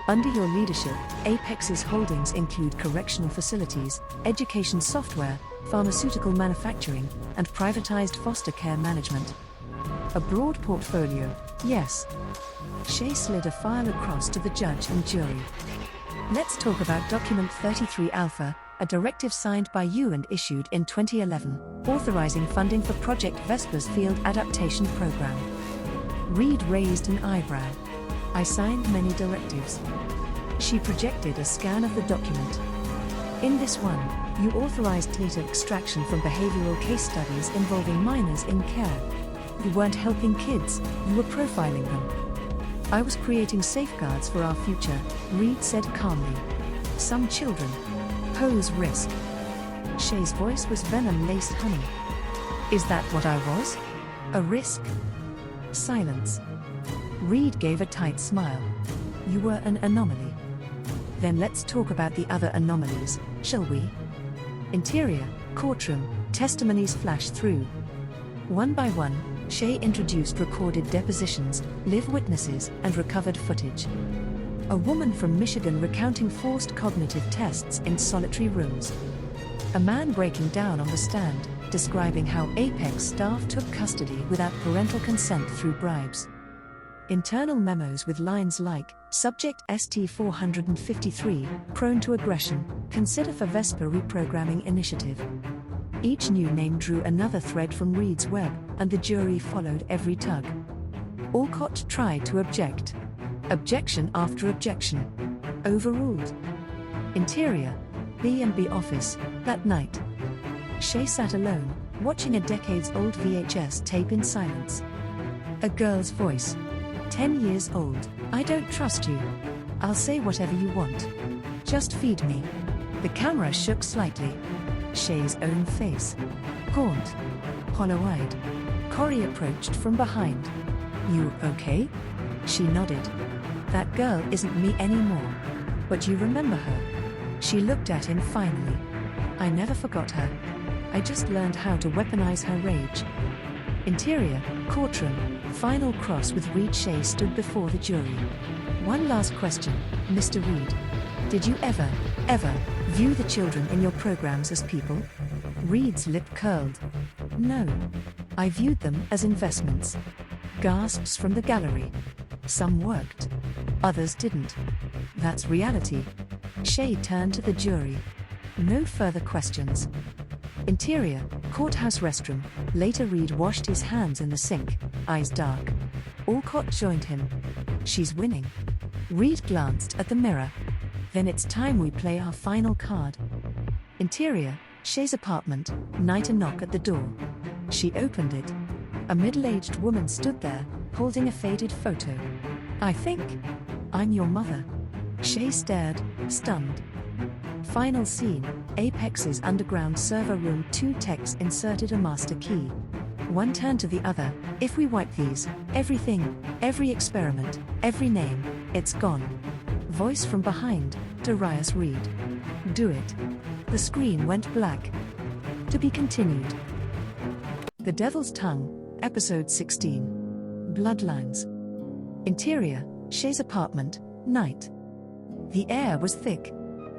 "Under your leadership, Apex's holdings include correctional facilities, education software, pharmaceutical manufacturing, and privatized foster care management." "A broad portfolio, yes." Shay slid a file across to the judge and jury. "Let's talk about Document 33 Alpha, a directive signed by you and issued in 2011, authorizing funding for Project Vesper's Field Adaptation Program." Reed raised an eyebrow. "I signed many directives." She projected a scan of the document. "In this one, you authorized data extraction from behavioral case studies involving minors in care. You weren't helping kids, you were profiling them." "I was creating safeguards for our future," Reed said calmly. "Some children pose risk." Shay's voice was venom-laced honey. "Is that what I was? A risk?" Silence. Reed gave a tight smile. "You were an anomaly." "Then let's talk about the other anomalies, shall we?" Interior, courtroom, testimonies flashed through. One by one, Shay introduced recorded depositions, live witnesses, and recovered footage. A woman from Michigan recounting forced cognitive tests in solitary rooms. A man breaking down on the stand, describing how Apex staff took custody without parental consent through bribes. Internal memos with lines like, "Subject ST-453, prone to aggression, consider for Vesper reprogramming initiative." Each new name drew another thread from Reed's web, and the jury followed every tug. Alcott tried to object. Objection after objection. Overruled. Interior, B&B office, that night. Shay sat alone, watching a decades-old VHS tape in silence. A girl's voice. 10 years old, "I don't trust you. I'll say whatever you want. Just feed me." The camera shook slightly. Shay's own face. Gaunt. Hollow-eyed. Corey approached from behind. "You okay?" She nodded. "That girl isn't me anymore. But you remember her." She looked at him finally. "I never forgot her. I just learned how to weaponize her rage." Interior, courtroom, final cross with Reed. Shay stood before the jury. "One last question, Mr. Reed. Did you ever view the children in your programs as people?" Reed's lip curled. "No. I viewed them as investments." Gasps from the gallery. "Some worked. Others didn't. That's reality." Shay turned to the jury. No further questions. Interior, courthouse restroom. Later Reed washed his hands in the sink, eyes dark. Alcott joined him. "She's winning." Reed glanced at the mirror. "Then it's time we play our final card." Interior, Shay's apartment, night. A knock at the door. She opened it. A middle-aged woman stood there, holding a faded photo. "I think I'm your mother." Shay stared, stunned. Final scene, Apex's underground server room. 2 techs inserted a master key. One turned to the other. "If we wipe these, everything, every experiment, every name, it's gone." Voice from behind, Darius Reed. "Do it." The screen went black. To be continued. The Devil's Tongue, Episode 16. Bloodlines. Interior, Shay's apartment, night. The air was thick.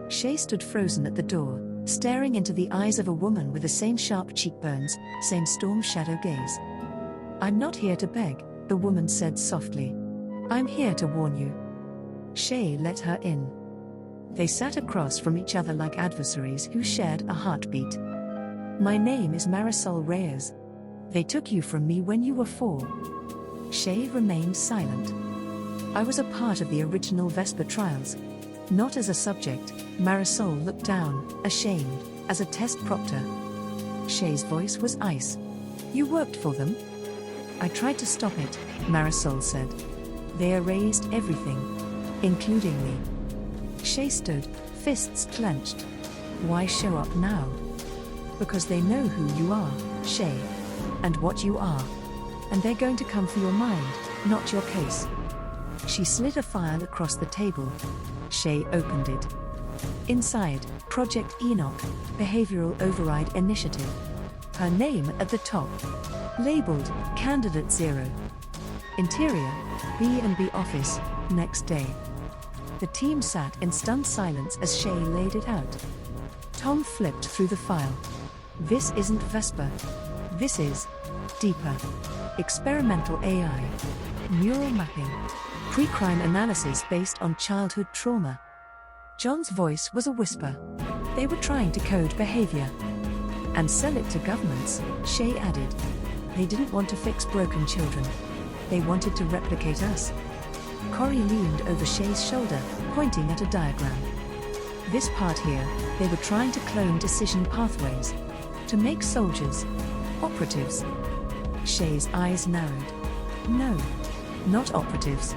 Shay stood frozen at the door, staring into the eyes of a woman with the same sharp cheekbones, same storm shadow gaze. "I'm not here to beg," the woman said softly. "I'm here to warn you." Shay let her in. They sat across from each other like adversaries who shared a heartbeat. "My name is Marisol Reyes. They took you from me when you were 4. Shay remained silent. "I was a part of the original Vesper trials. Not as a subject," Marisol looked down, ashamed, "as a test proctor." Shay's voice was ice. "You worked for them?" "I tried to stop it," Marisol said. "They erased everything, including me." Shay stood, fists clenched. "Why show up now?" "Because they know who you are, Shay. And what you are. And they're going to come for your mind, not your case." She slid a file across the table. Shay opened it. Inside, Project Enoch, Behavioral Override Initiative. Her name at the top. Labeled, Candidate 0. Interior, B&B office, next day. The team sat in stunned silence as Shay laid it out. Tom flipped through the file. "This isn't Vesper. This is deeper. Experimental AI. Neural mapping. Pre-crime analysis based on childhood trauma." John's voice was a whisper. "They were trying to code behavior. And sell it to governments," Shay added. "They didn't want to fix broken children. They wanted to replicate us." Corey leaned over Shay's shoulder, pointing at a diagram. "This part here, they were trying to clone decision pathways. To make soldiers. Operatives." Shay's eyes narrowed. "No. Not operatives.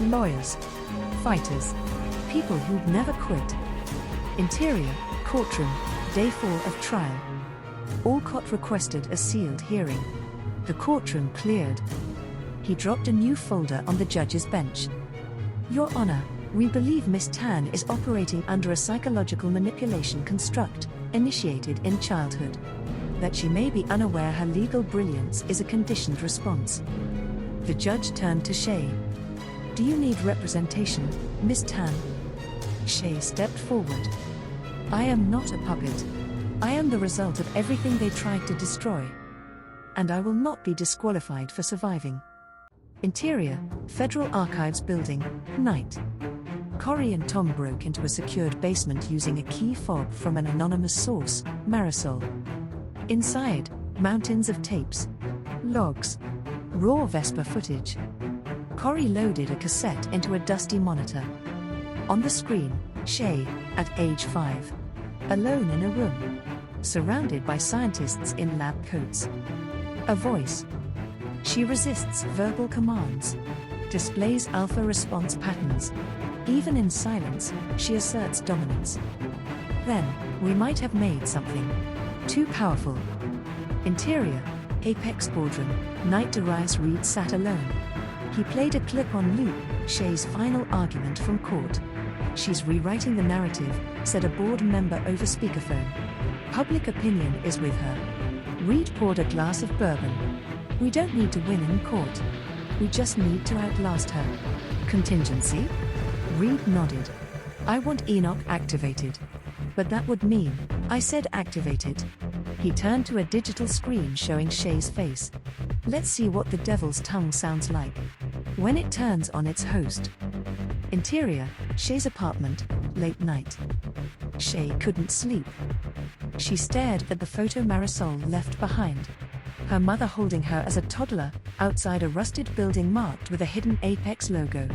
Lawyers. Fighters. People who'd never quit." Interior, courtroom, day 4 of trial. Alcott requested a sealed hearing. The courtroom cleared. He dropped a new folder on the judge's bench. "Your Honor, we believe Miss Tan is operating under a psychological manipulation construct, initiated in childhood. That she may be unaware her legal brilliance is a conditioned response." The judge turned to Shay. "Do you need representation, Miss Tan?" Shay stepped forward. "I am not a puppet. I am the result of everything they tried to destroy. And I will not be disqualified for surviving." Interior, Federal Archives Building, night. Corey and Tom broke into a secured basement using a key fob from an anonymous source, Marisol. Inside, mountains of tapes. Logs. Raw Vesper footage. Corey loaded a cassette into a dusty monitor. On the screen, Shay, at age 5. Alone in a room. Surrounded by scientists in lab coats. A voice. She resists verbal commands. Displays alpha response patterns. Even in silence, she asserts dominance. Then, we might have made something. Too powerful. Interior, Apex Boardroom, night. Darius Reed sat alone. He played a clip on loop, Shay's final argument from court. "She's rewriting the narrative," said a board member over speakerphone. "Public opinion is with her." Reed poured a glass of bourbon. "We don't need to win in court. We just need to outlast her." "Contingency?" Reed nodded. "I want Enoch activated. But that would mean," I said, "activated." He turned to a digital screen showing Shay's face. "Let's see what the devil's tongue sounds like when it turns on its host." Interior, Shay's apartment, late night. Shay couldn't sleep. She stared at the photo Marisol left behind. Her mother holding her as a toddler, outside a rusted building marked with a hidden Apex logo.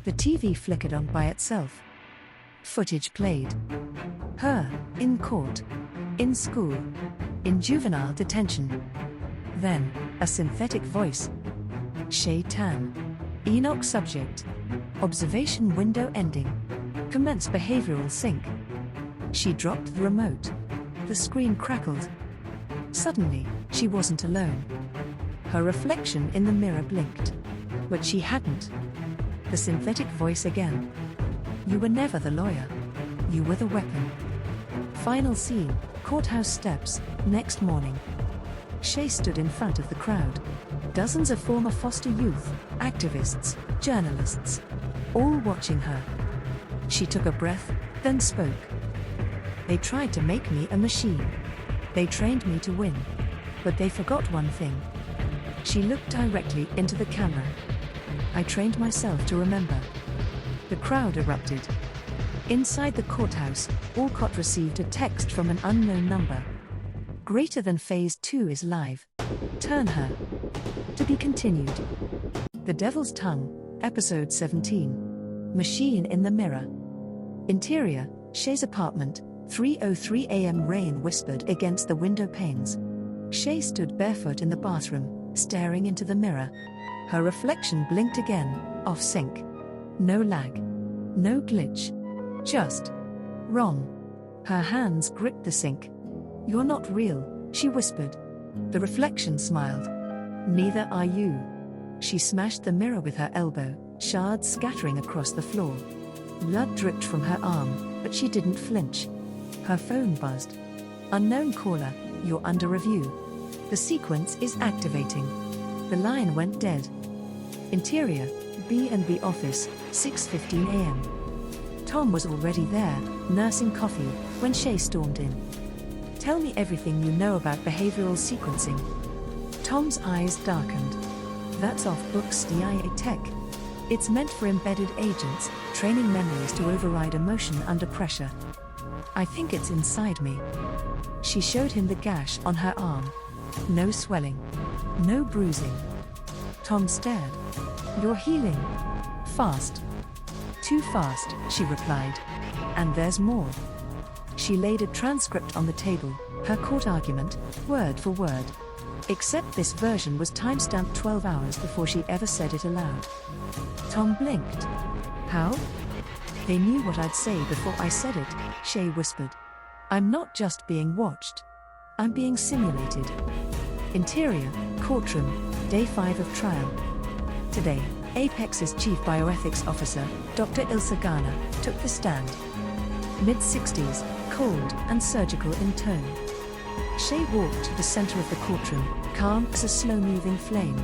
The TV flickered on by itself. Footage played. Her, in court. In school. In juvenile detention. Then, a synthetic voice. Shay Tan. Enoch subject. Observation window ending. Commence behavioral sync. She dropped the remote. The screen crackled. Suddenly, she wasn't alone. Her reflection in the mirror blinked. But she hadn't. The synthetic voice again. "You were never the lawyer. You were the weapon." Final scene, courthouse steps, next morning. Shay stood in front of the crowd. Dozens of former foster youth, activists, journalists. All watching her. She took a breath, then spoke. They tried to make me a machine. They trained me to win. But they forgot one thing. She looked directly into the camera. I trained myself to remember. The crowd erupted. Inside the courthouse, Alcott received a text from an unknown number. Greater than Phase 2 is live. Turn her. To be continued. The Devil's Tongue, Episode 17. Machine in the Mirror. Interior, Shay's apartment, 3:03 a.m. Rain whispered against the window panes. Shay stood barefoot in the bathroom, staring into the mirror. Her reflection blinked again, off sync. No lag. No glitch. Just wrong. Her hands gripped the sink. You're not real, she whispered. The reflection smiled. Neither are you. She smashed the mirror with her elbow, shards scattering across the floor. Blood dripped from her arm, but she didn't flinch. Her phone buzzed. Unknown caller, you're under review. The sequence is activating. The line went dead. Interior, B&B office, 6:15 a.m. Tom was already there, nursing coffee, when Shay stormed in. Tell me everything you know about behavioral sequencing. Tom's eyes darkened. That's off-books DIA tech. It's meant for embedded agents, training memories to override emotion under pressure. I think it's inside me. She showed him the gash on her arm. No swelling. No bruising. Tom stared. You're healing. Fast. Too fast, she replied. And there's more. She laid a transcript on the table, her court argument, word for word. Except this version was timestamped 12 hours before she ever said it aloud. Tom blinked. How? They knew what I'd say before I said it, Shay whispered. I'm not just being watched. I'm being simulated. Interior, courtroom, day 5 of trial. Today, Apex's chief bioethics officer, Dr. Ilsa Garner, took the stand. Mid-60s, cold and surgical in tone. Shay walked to the center of the courtroom, calm as a slow-moving flame.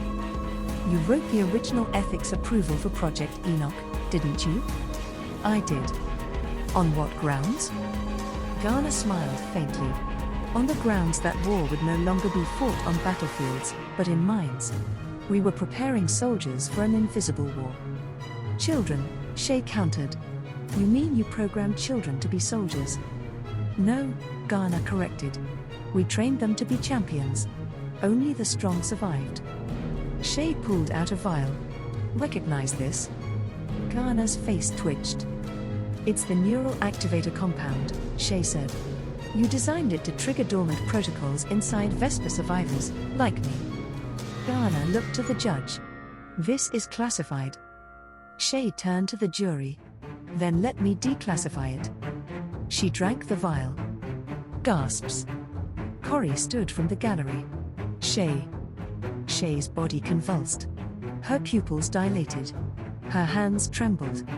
You wrote the original ethics approval for Project Enoch, didn't you? I did. On what grounds? Garner smiled faintly. On the grounds that war would no longer be fought on battlefields, but in minds. We were preparing soldiers for an invisible war. Children, Shay countered. You mean you programmed children to be soldiers? No, Garner corrected. We trained them to be champions. Only the strong survived. Shay pulled out a vial. Recognize this? Garner's face twitched. It's the neural activator compound, Shay said. You designed it to trigger dormant protocols inside Vespa survivors, like me. Garner looked to the judge. This is classified. Shay turned to the jury. Then let me declassify it. She drank the vial. Gasps. Corrie stood from the gallery. Shay. Shay's body convulsed. Her pupils dilated. Her hands trembled.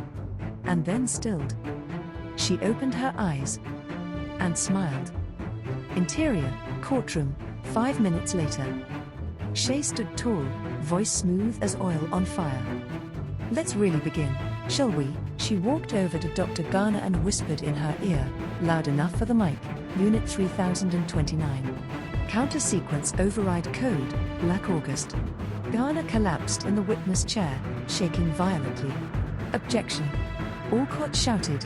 And then stilled. She opened her eyes. And smiled. Interior, courtroom, 5 minutes later. Shay stood tall, voice smooth as oil on fire. Let's really begin, shall we? She walked over to Dr. Garner and whispered in her ear, loud enough for the mic, Unit 3029. Counter sequence override code, Black August. Garner collapsed in the witness chair, shaking violently. Objection. Alcott shouted.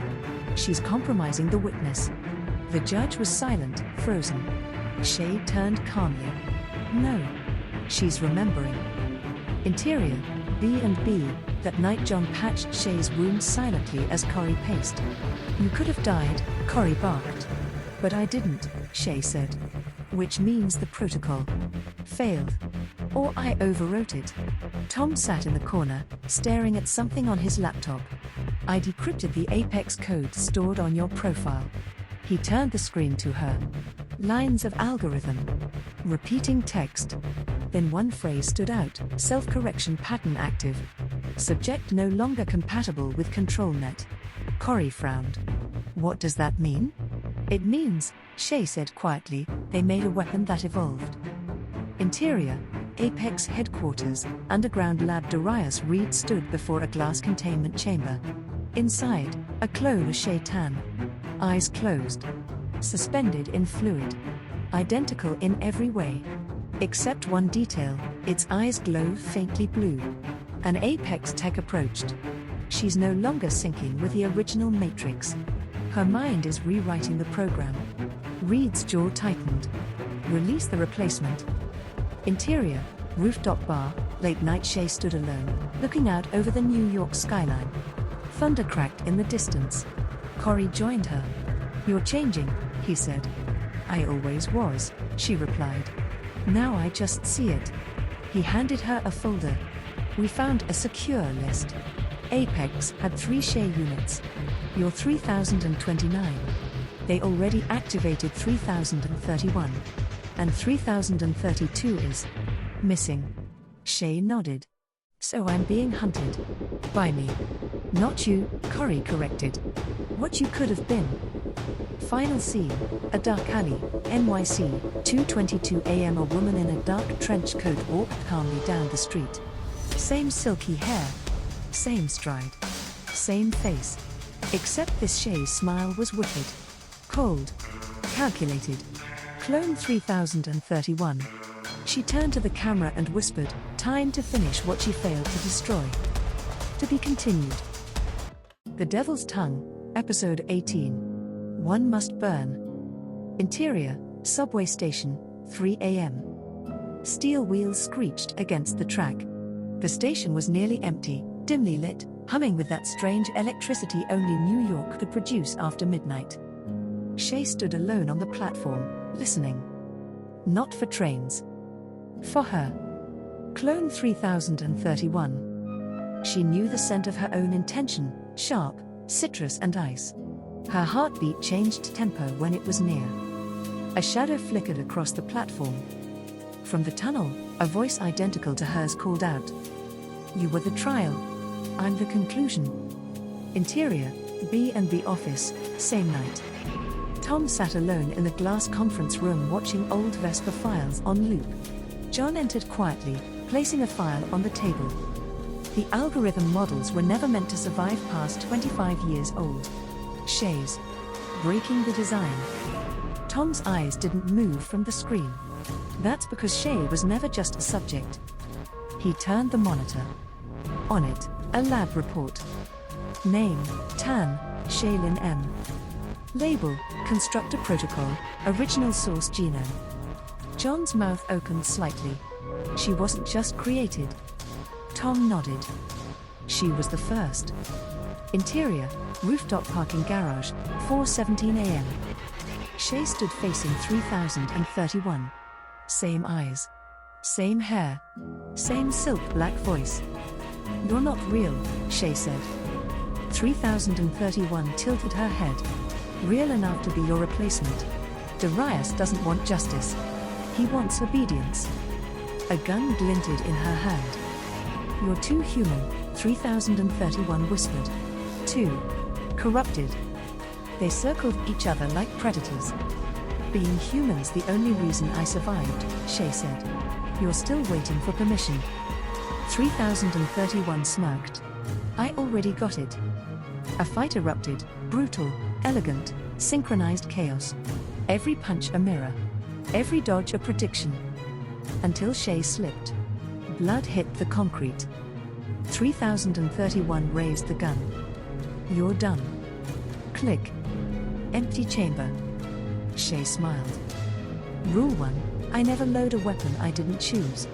She's compromising the witness. The judge was silent, frozen. Shay turned calmly. No. She's remembering. Interior, B&B, that night John patched Shay's wound silently as Corrie paced. You could have died, Corrie barked. But I didn't, Shay said. Which means the protocol failed. Or I overwrote it. Tom sat in the corner, staring at something on his laptop. I decrypted the Apex code stored on your profile. He turned the screen to her. Lines of algorithm. Repeating text. Then one phrase stood out, self-correction pattern active. Subject no longer compatible with ControlNet. Corrie frowned. What does that mean? It means, Shay said quietly, they made a weapon that evolved. Interior, Apex headquarters, underground lab. Darius Reed stood before a glass containment chamber. Inside, a clone of Shay Tan. Eyes closed. Suspended in fluid. Identical in every way. Except one detail, its eyes glow faintly blue. An Apex tech approached. She's no longer syncing with the original Matrix. Her mind is rewriting the program. Reed's jaw tightened. Release the replacement. Interior, rooftop bar, late night. Shay stood alone, looking out over the New York skyline. Thunder cracked in the distance. Corey joined her. "You're changing," he said. "I always was," she replied. "Now I just see it." He handed her a folder. "We found a secure list. Apex had 3 Shay units. You're 3029. They already activated 3031. And 3032 is missing." Shay nodded. "So I'm being hunted. By me." "Not you," Corey corrected. "What you could have been." Final scene, a dark alley, NYC, 2:22 a.m. A woman in a dark trench coat walked calmly down the street. Same silky hair. Same stride. Same face. Except this Shay's smile was wicked. Cold. Calculated. Clone 3031. She turned to the camera and whispered, "Time to finish what she failed to destroy." To be continued. The Devil's Tongue, Episode 18. One Must Burn. Interior, subway station, 3 a.m. Steel wheels screeched against the track. The station was nearly empty, dimly lit, humming with that strange electricity only New York could produce after midnight. Shay stood alone on the platform, listening. Not for trains. For her. Clone 3031. She knew the scent of her own intention, sharp, citrus and ice. Her heartbeat changed tempo when it was near. A shadow flickered across the platform. From the tunnel, a voice identical to hers called out. "You were the trial. I'm the conclusion." Interior, B&B office, same night. Tom sat alone in the glass conference room watching old Vesper files on loop. John entered quietly, placing a file on the table. The algorithm models were never meant to survive past 25 years old. Shay's. Breaking the design. Tom's eyes didn't move from the screen. That's because Shay was never just a subject. He turned the monitor. On it, a lab report. Name, Tan, Shaylin M. Label, Constructor Protocol, Original Source Genome. John's mouth opened slightly. She wasn't just created. Tom nodded. She was the first. Interior, rooftop parking garage, 4:17 a.m. Shay stood facing 3031. Same eyes. Same hair. Same silk black voice. "You're not real," Shay said. 3031 tilted her head. "Real enough to be your replacement. Darius doesn't want justice. He wants obedience." A gun glinted in her hand. "You're too human," 3031 whispered. "Too corrupted." They circled each other like predators. "Being human's the only reason I survived," Shay said. "You're still waiting for permission." 3031 smirked. "I already got it." A fight erupted, brutal, elegant, synchronized chaos. Every punch a mirror. Every dodge a prediction. Until Shay slipped. Blood hit the concrete. 3031 raised the gun. "You're done." Click. Empty chamber. Shay smiled. Rule 1, I never load a weapon I didn't choose.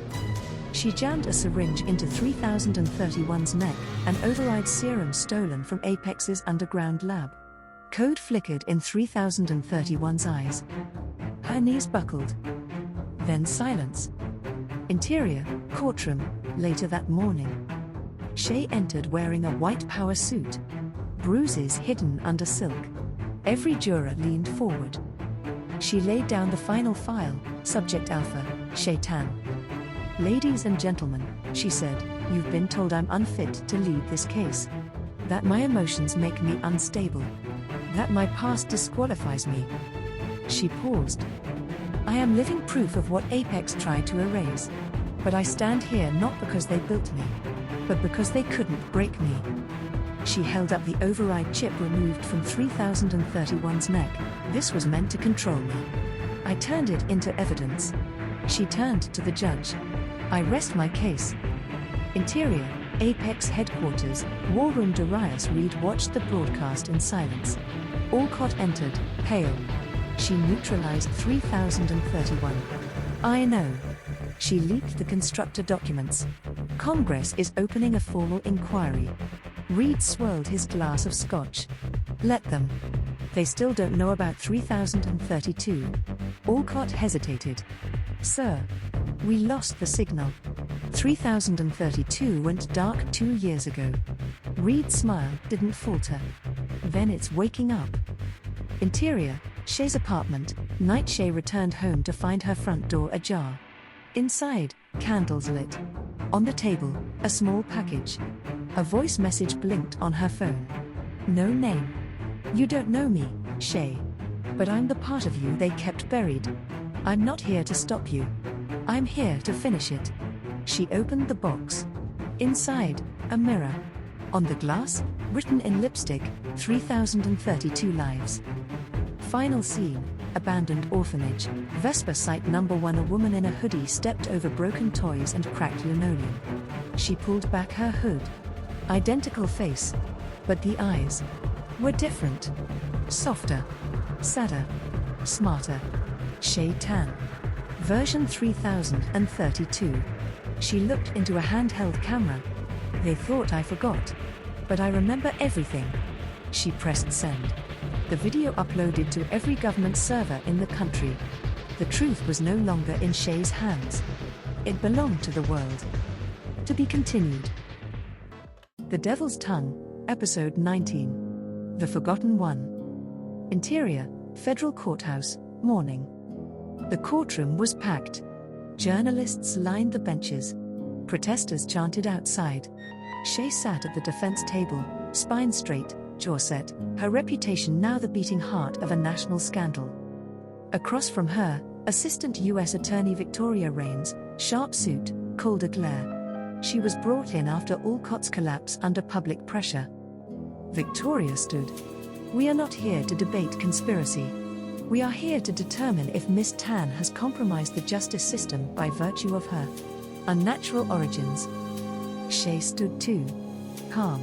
She jammed a syringe into 3031's neck, an override serum stolen from Apex's underground lab. Code flickered in 3031's eyes. Her knees buckled. Then silence. Interior, courtroom, later that morning. Shay entered wearing a white power suit. Bruises hidden under silk. Every juror leaned forward. She laid down the final file, Subject Alpha, Shay Tan. "Ladies and gentlemen," she said, "you've been told I'm unfit to lead this case. That my emotions make me unstable. That my past disqualifies me." She paused. "I am living proof of what Apex tried to erase. But I stand here not because they built me, but because they couldn't break me." She held up the override chip removed from 3031's neck. "This was meant to control me. I turned it into evidence." She turned to the judge. "I rest my case." Interior, Apex Headquarters, War Room. Darius Reed watched the broadcast in silence. Alcott entered, pale. "She neutralized 3031. I know. She leaked the constructor documents. Congress is opening a formal inquiry." Reed swirled his glass of scotch. "Let them. They still don't know about 3032. Alcott hesitated. "Sir, we lost the signal. 3032 went dark 2 years ago." Reed's smile didn't falter. "Then it's waking up." Interior, Shay's apartment. Night. Shay returned home to find her front door ajar. Inside, candles lit. On the table, a small package. A voice message blinked on her phone. "No name. You don't know me, Shay. But I'm the part of you they kept buried. I'm not here to stop you. I'm here to finish it." She opened the box. Inside, a mirror. On the glass, written in lipstick, 3032 lives. Final scene, abandoned orphanage. Vesper Site number 1. A woman in a hoodie stepped over broken toys and cracked linoleum. She pulled back her hood. Identical face. But the eyes were different. Softer. Sadder. Smarter. Shay Tan. Version 3032. She looked into a handheld camera. "They thought I forgot. But I remember everything." She pressed send. The video uploaded to every government server in the country. The truth was no longer in Shay's hands. It belonged to the world. To be continued. The Devil's Tongue, Episode 19. The Forgotten One. Interior, Federal Courthouse, morning. The courtroom was packed. Journalists lined the benches. Protesters chanted outside. Shay sat at the defense table, spine straight, jaw set, her reputation now the beating heart of a national scandal. Across from her, Assistant U.S. Attorney Victoria Rains, sharp suit, colder glare. She was brought in after Alcott's collapse under public pressure. Victoria stood. "We are not here to debate conspiracy. We are here to determine if Miss Tan has compromised the justice system by virtue of her unnatural origins." Shay stood too. Calm.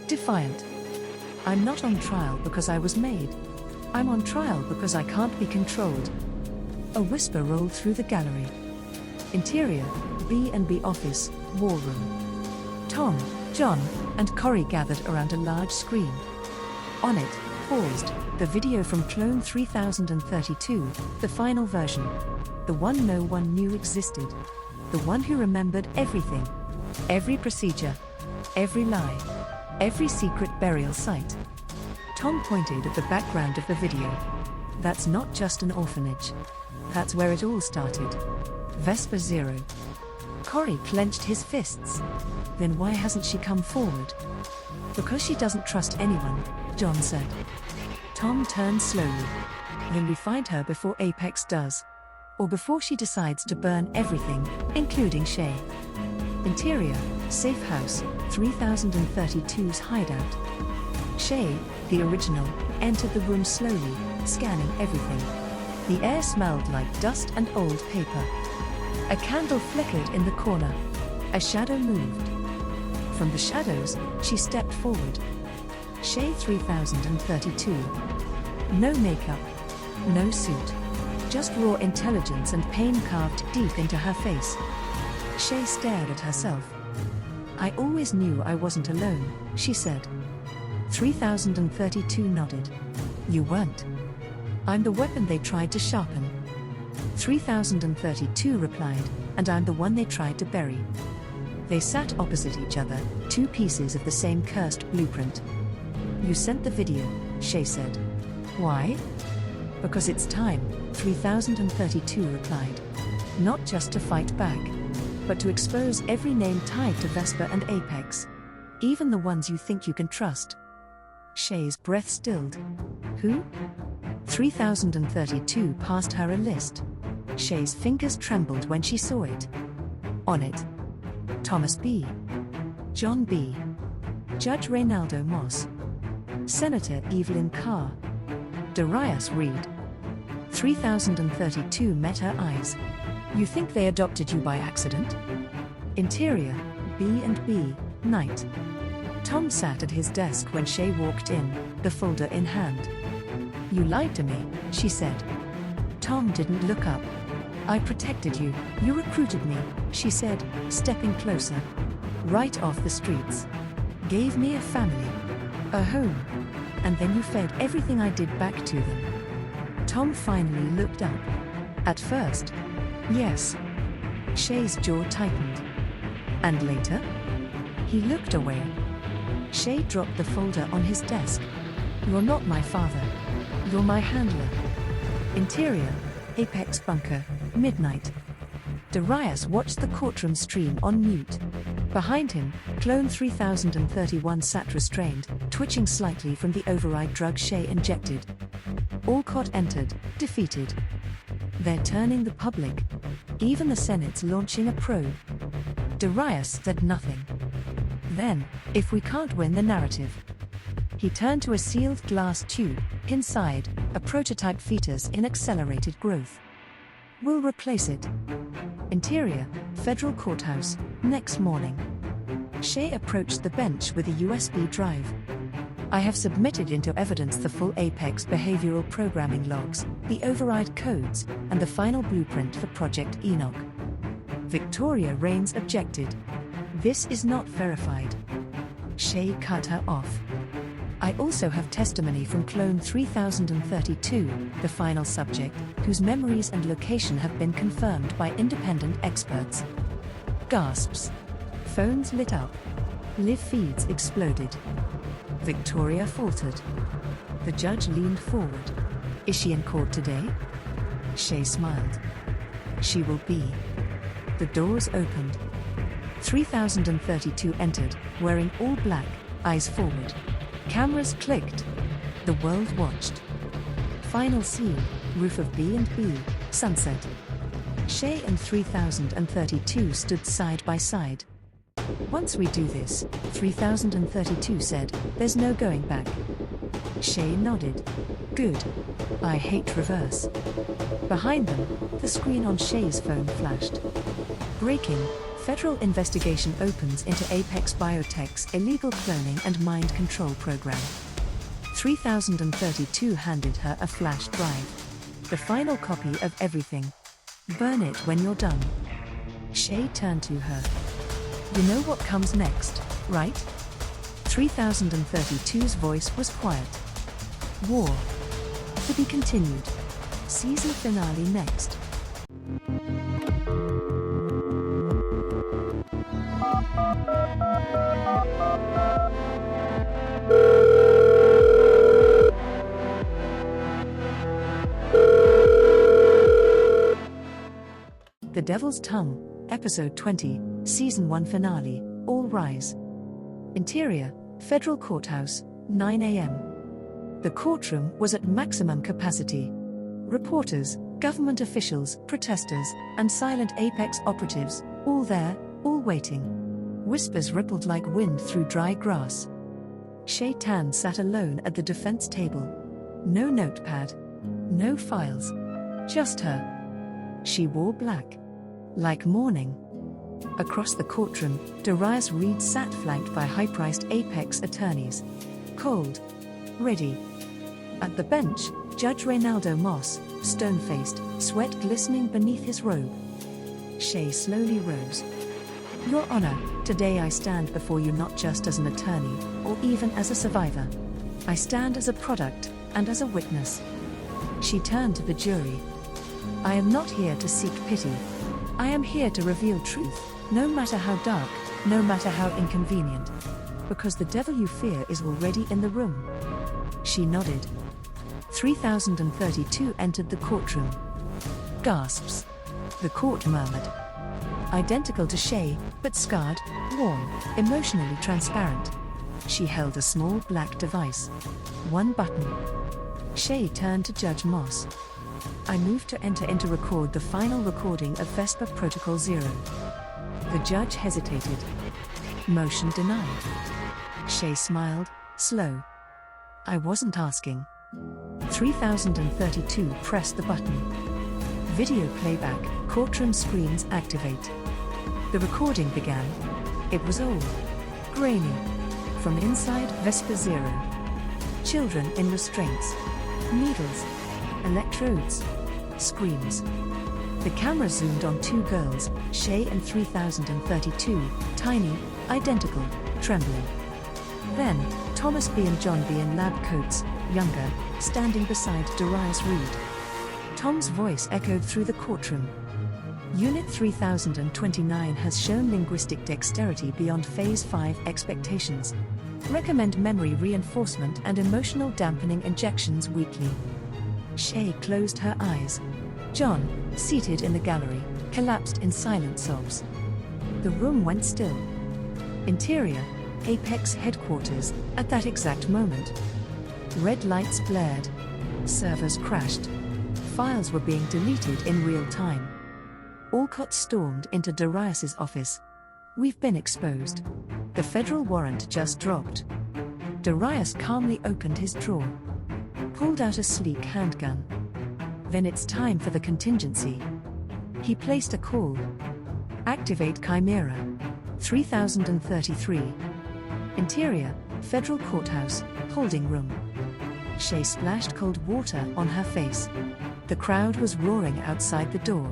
Defiant. "I'm not on trial because I was made. I'm on trial because I can't be controlled." A whisper rolled through the gallery. Interior, B&B office, War Room. Tom, John, and Corey gathered around a large screen. On it, paused, the video from Clone 3032, the final version. The one no one knew existed. The one who remembered everything. Every procedure. Every lie. Every secret burial site. Tom pointed at the background of the video. "That's not just an orphanage. That's where it all started. Vesper Zero." Corey clenched his fists. "Then why hasn't she come forward?" "Because she doesn't trust anyone," John said. Tom turned slowly. "Then we find her before Apex does. Or before she decides to burn everything, including Shay." Interior, safe house, 3032's hideout. Shay, the original, entered the room slowly, scanning everything. The air smelled like dust and old paper. A candle flickered in the corner. A shadow moved. From the shadows, she stepped forward. Shay 3032. No makeup. No suit. Just raw intelligence and pain carved deep into her face. Shay stared at herself. "I always knew I wasn't alone," she said. 3032 nodded. "You weren't. I'm the weapon they tried to sharpen." 3032 replied, "And I'm the one they tried to bury." They sat opposite each other, two pieces of the same cursed blueprint. "You sent the video," Shay said. "Why?" "Because it's time," 3032 replied. "Not just to fight back, but to expose every name tied to Vesper and Apex. Even the ones you think you can trust." Shay's breath stilled. "Who?" 3032 passed her a list. Shay's fingers trembled when she saw it. On it, Thomas B. John B. Judge Reynaldo Moss, Senator Evelyn Carr, Darius Reed. 3032 met her eyes. You think they adopted you by accident? Interior, B&B, night. Tom sat at his desk when Shay walked in, the folder in hand. You lied to me, she said. Tom didn't look up. I protected you, you recruited me, she said, stepping closer. Right off the streets. Gave me a family. A home. And then you fed everything I did back to them. Tom finally looked up. At first. Yes. Shay's jaw tightened. And later? He looked away. Shay dropped the folder on his desk. You're not my father. You're my handler. Interior, Apex Bunker, midnight. Darius watched the courtroom stream on mute. Behind him, Clone 3031 sat restrained, twitching slightly from the override drug Shay injected. Alcott entered, defeated. They're turning the public. Even the Senate's launching a probe. Darius said nothing. Then, if we can't win the narrative. He turned to a sealed glass tube, inside, a prototype fetus in accelerated growth. We'll replace it. Interior, Federal Courthouse, next morning. Shay approached the bench with a USB drive. I have submitted into evidence the full Apex behavioral programming logs, the override codes, and the final blueprint for Project Enoch. Victoria Rains objected. This is not verified. Shay cut her off. I also have testimony from Clone 3032, the final subject, whose memories and location have been confirmed by independent experts. Gasps. Phones lit up. Live feeds exploded. Victoria faltered. The judge leaned forward. Is she in court today? Shay smiled. She will be. The doors opened. 3032 entered, wearing all black, eyes forward. Cameras clicked. The world watched. Final scene, roof of B&B, sunset. Shay and 3032 stood side by side. Once we do this, 3032 said, there's no going back. Shay nodded. Good. I hate reverse. Behind them, the screen on Shay's phone flashed. Breaking. Federal investigation opens into Apex Biotech's illegal cloning and mind control program. 3032 handed her a flash drive. The final copy of everything. Burn it when you're done. Shay turned to her. You know what comes next, right? 3032's voice was quiet. War. To be continued. Season finale next. The Devil's Tongue, Episode 20, Season 1 Finale, All Rise. Interior, Federal Courthouse, 9 a.m. The courtroom was at maximum capacity. Reporters, government officials, protesters, and silent Apex operatives, all there, all waiting. Whispers rippled like wind through dry grass. Shay Tan sat alone at the defense table. No notepad. No files. Just her. She wore black. Like mourning. Across the courtroom, Darius Reed sat flanked by high-priced Apex attorneys. Cold. Ready. At the bench, Judge Reynaldo Moss, stone-faced, sweat glistening beneath his robe. Shay slowly rose. Your Honor, today I stand before you not just as an attorney, or even as a survivor. I stand as a product, and as a witness. She turned to the jury. I am not here to seek pity. I am here to reveal truth, no matter how dark, no matter how inconvenient. Because the devil you fear is already in the room. She nodded. 3032 entered the courtroom. Gasps. The court murmured. Identical to Shay, but scarred, worn, emotionally transparent. She held a small black device. One button. Shay turned to Judge Moss. I move to enter into record the final recording of Vesper Protocol 0. The judge hesitated. Motion denied. Shay smiled, slow. I wasn't asking. 3032 pressed the button. Video playback, courtroom screens activate. The recording began. It was old. Grainy. From inside, Vesper 0. Children in restraints. Needles. Electrodes. Screams. The camera zoomed on two girls, Shay and 3032, tiny, identical, trembling. Then, Thomas B. and John B. in lab coats, younger, standing beside Darius Reed. Tom's voice echoed through the courtroom. Unit 3029 has shown linguistic dexterity beyond Phase 5 expectations. Recommend memory reinforcement and emotional dampening injections weekly. Shay closed her eyes. John, seated in the gallery, collapsed in silent sobs. The room went still. Interior, Apex headquarters, at that exact moment. Red lights blared. Servers crashed. Files were being deleted in real time. Alcott stormed into Darius's office. We've been exposed. The federal warrant just dropped. Darius calmly opened his drawer. Pulled out a sleek handgun. Then it's time for the contingency. He placed a call. Activate Chimera. 3033. Interior, Federal Courthouse, holding room. Shay splashed cold water on her face. The crowd was roaring outside the door.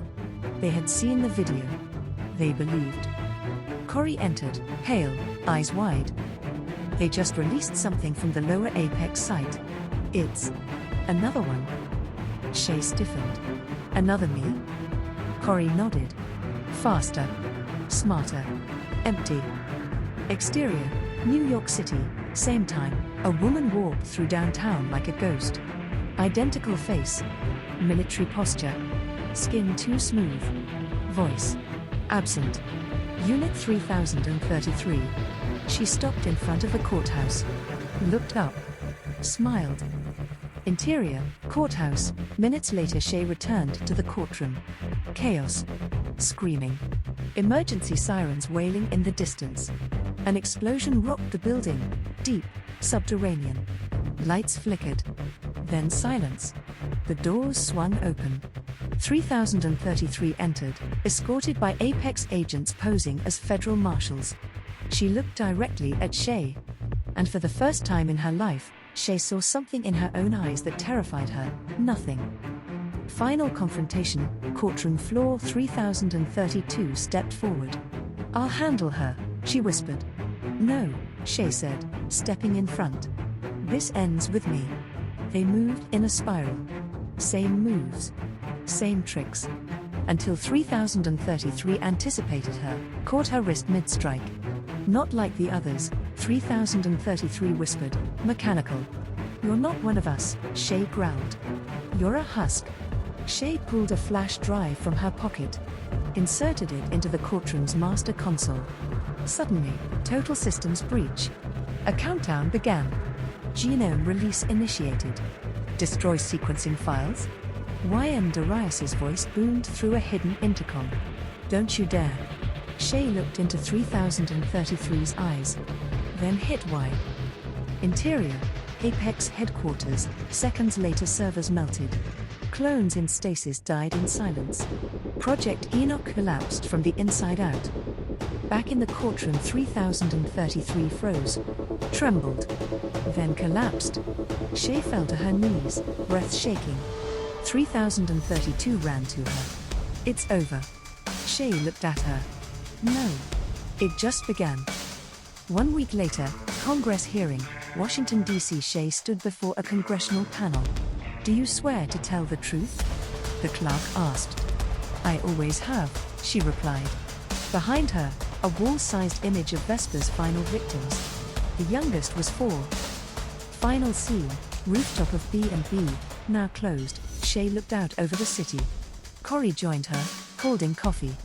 They had seen the video. They believed. Corey entered, pale, eyes wide. They just released something from the lower Apex site. It's another one. Shay stiffened. Another me? Corey nodded. Faster. Smarter. Empty. Exterior, New York City, same time, a woman walked through downtown like a ghost. Identical face. Military posture. Skin too smooth. Voice. Absent. Unit 3033. She stopped in front of the courthouse. Looked up. Smiled. Interior, courthouse. Minutes later Shay returned to the courtroom. Chaos. Screaming. Emergency sirens wailing in the distance. An explosion rocked the building, deep, subterranean. Lights flickered. Then silence. The doors swung open. 3033 entered, escorted by Apex agents posing as federal marshals. She looked directly at Shay. And for the first time in her life, Shay saw something in her own eyes that terrified her. Nothing. Final confrontation, courtroom floor. 3032 stepped forward. I'll handle her, she whispered. No, Shay said, stepping in front. This ends with me. They moved in a spiral. Same moves. Same tricks. Until 3033 anticipated her, caught her wrist mid-strike. Not like the others, 3033 whispered, mechanical. You're not one of us, Shay growled. You're a husk. Shay pulled a flash drive from her pocket. Inserted it into the courtroom's master console. Suddenly, total systems breach. A countdown began. Genome release initiated. Destroy sequencing files? YM Darius's voice boomed through a hidden intercom. Don't you dare. Shay looked into 3033's eyes. Then hit Y. Interior, Apex headquarters. Seconds later servers melted. Clones in stasis died in silence. Project Enoch collapsed from the inside out. Back in the courtroom 3033 froze. Trembled. Then collapsed. Shay fell to her knees, breath shaking. 3032 ran to her. It's over. Shay looked at her. No. It just began. 1 week later, Congress hearing, Washington, D.C. Shay stood before a congressional panel. Do you swear to tell the truth? The clerk asked. I always have, she replied. Behind her, a wall-sized image of Vesper's final victims. The youngest was 4. Final scene, rooftop of B&B, now closed. Shay looked out over the city. Corey joined her, holding coffee.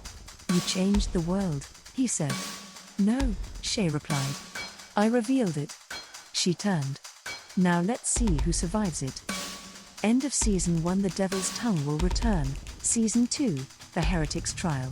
You changed the world, he said. No, Shay replied. I revealed it. She turned. Now let's see who survives it. End of Season 1. The Devil's Tongue will return. Season 2, The Heretic's Trial.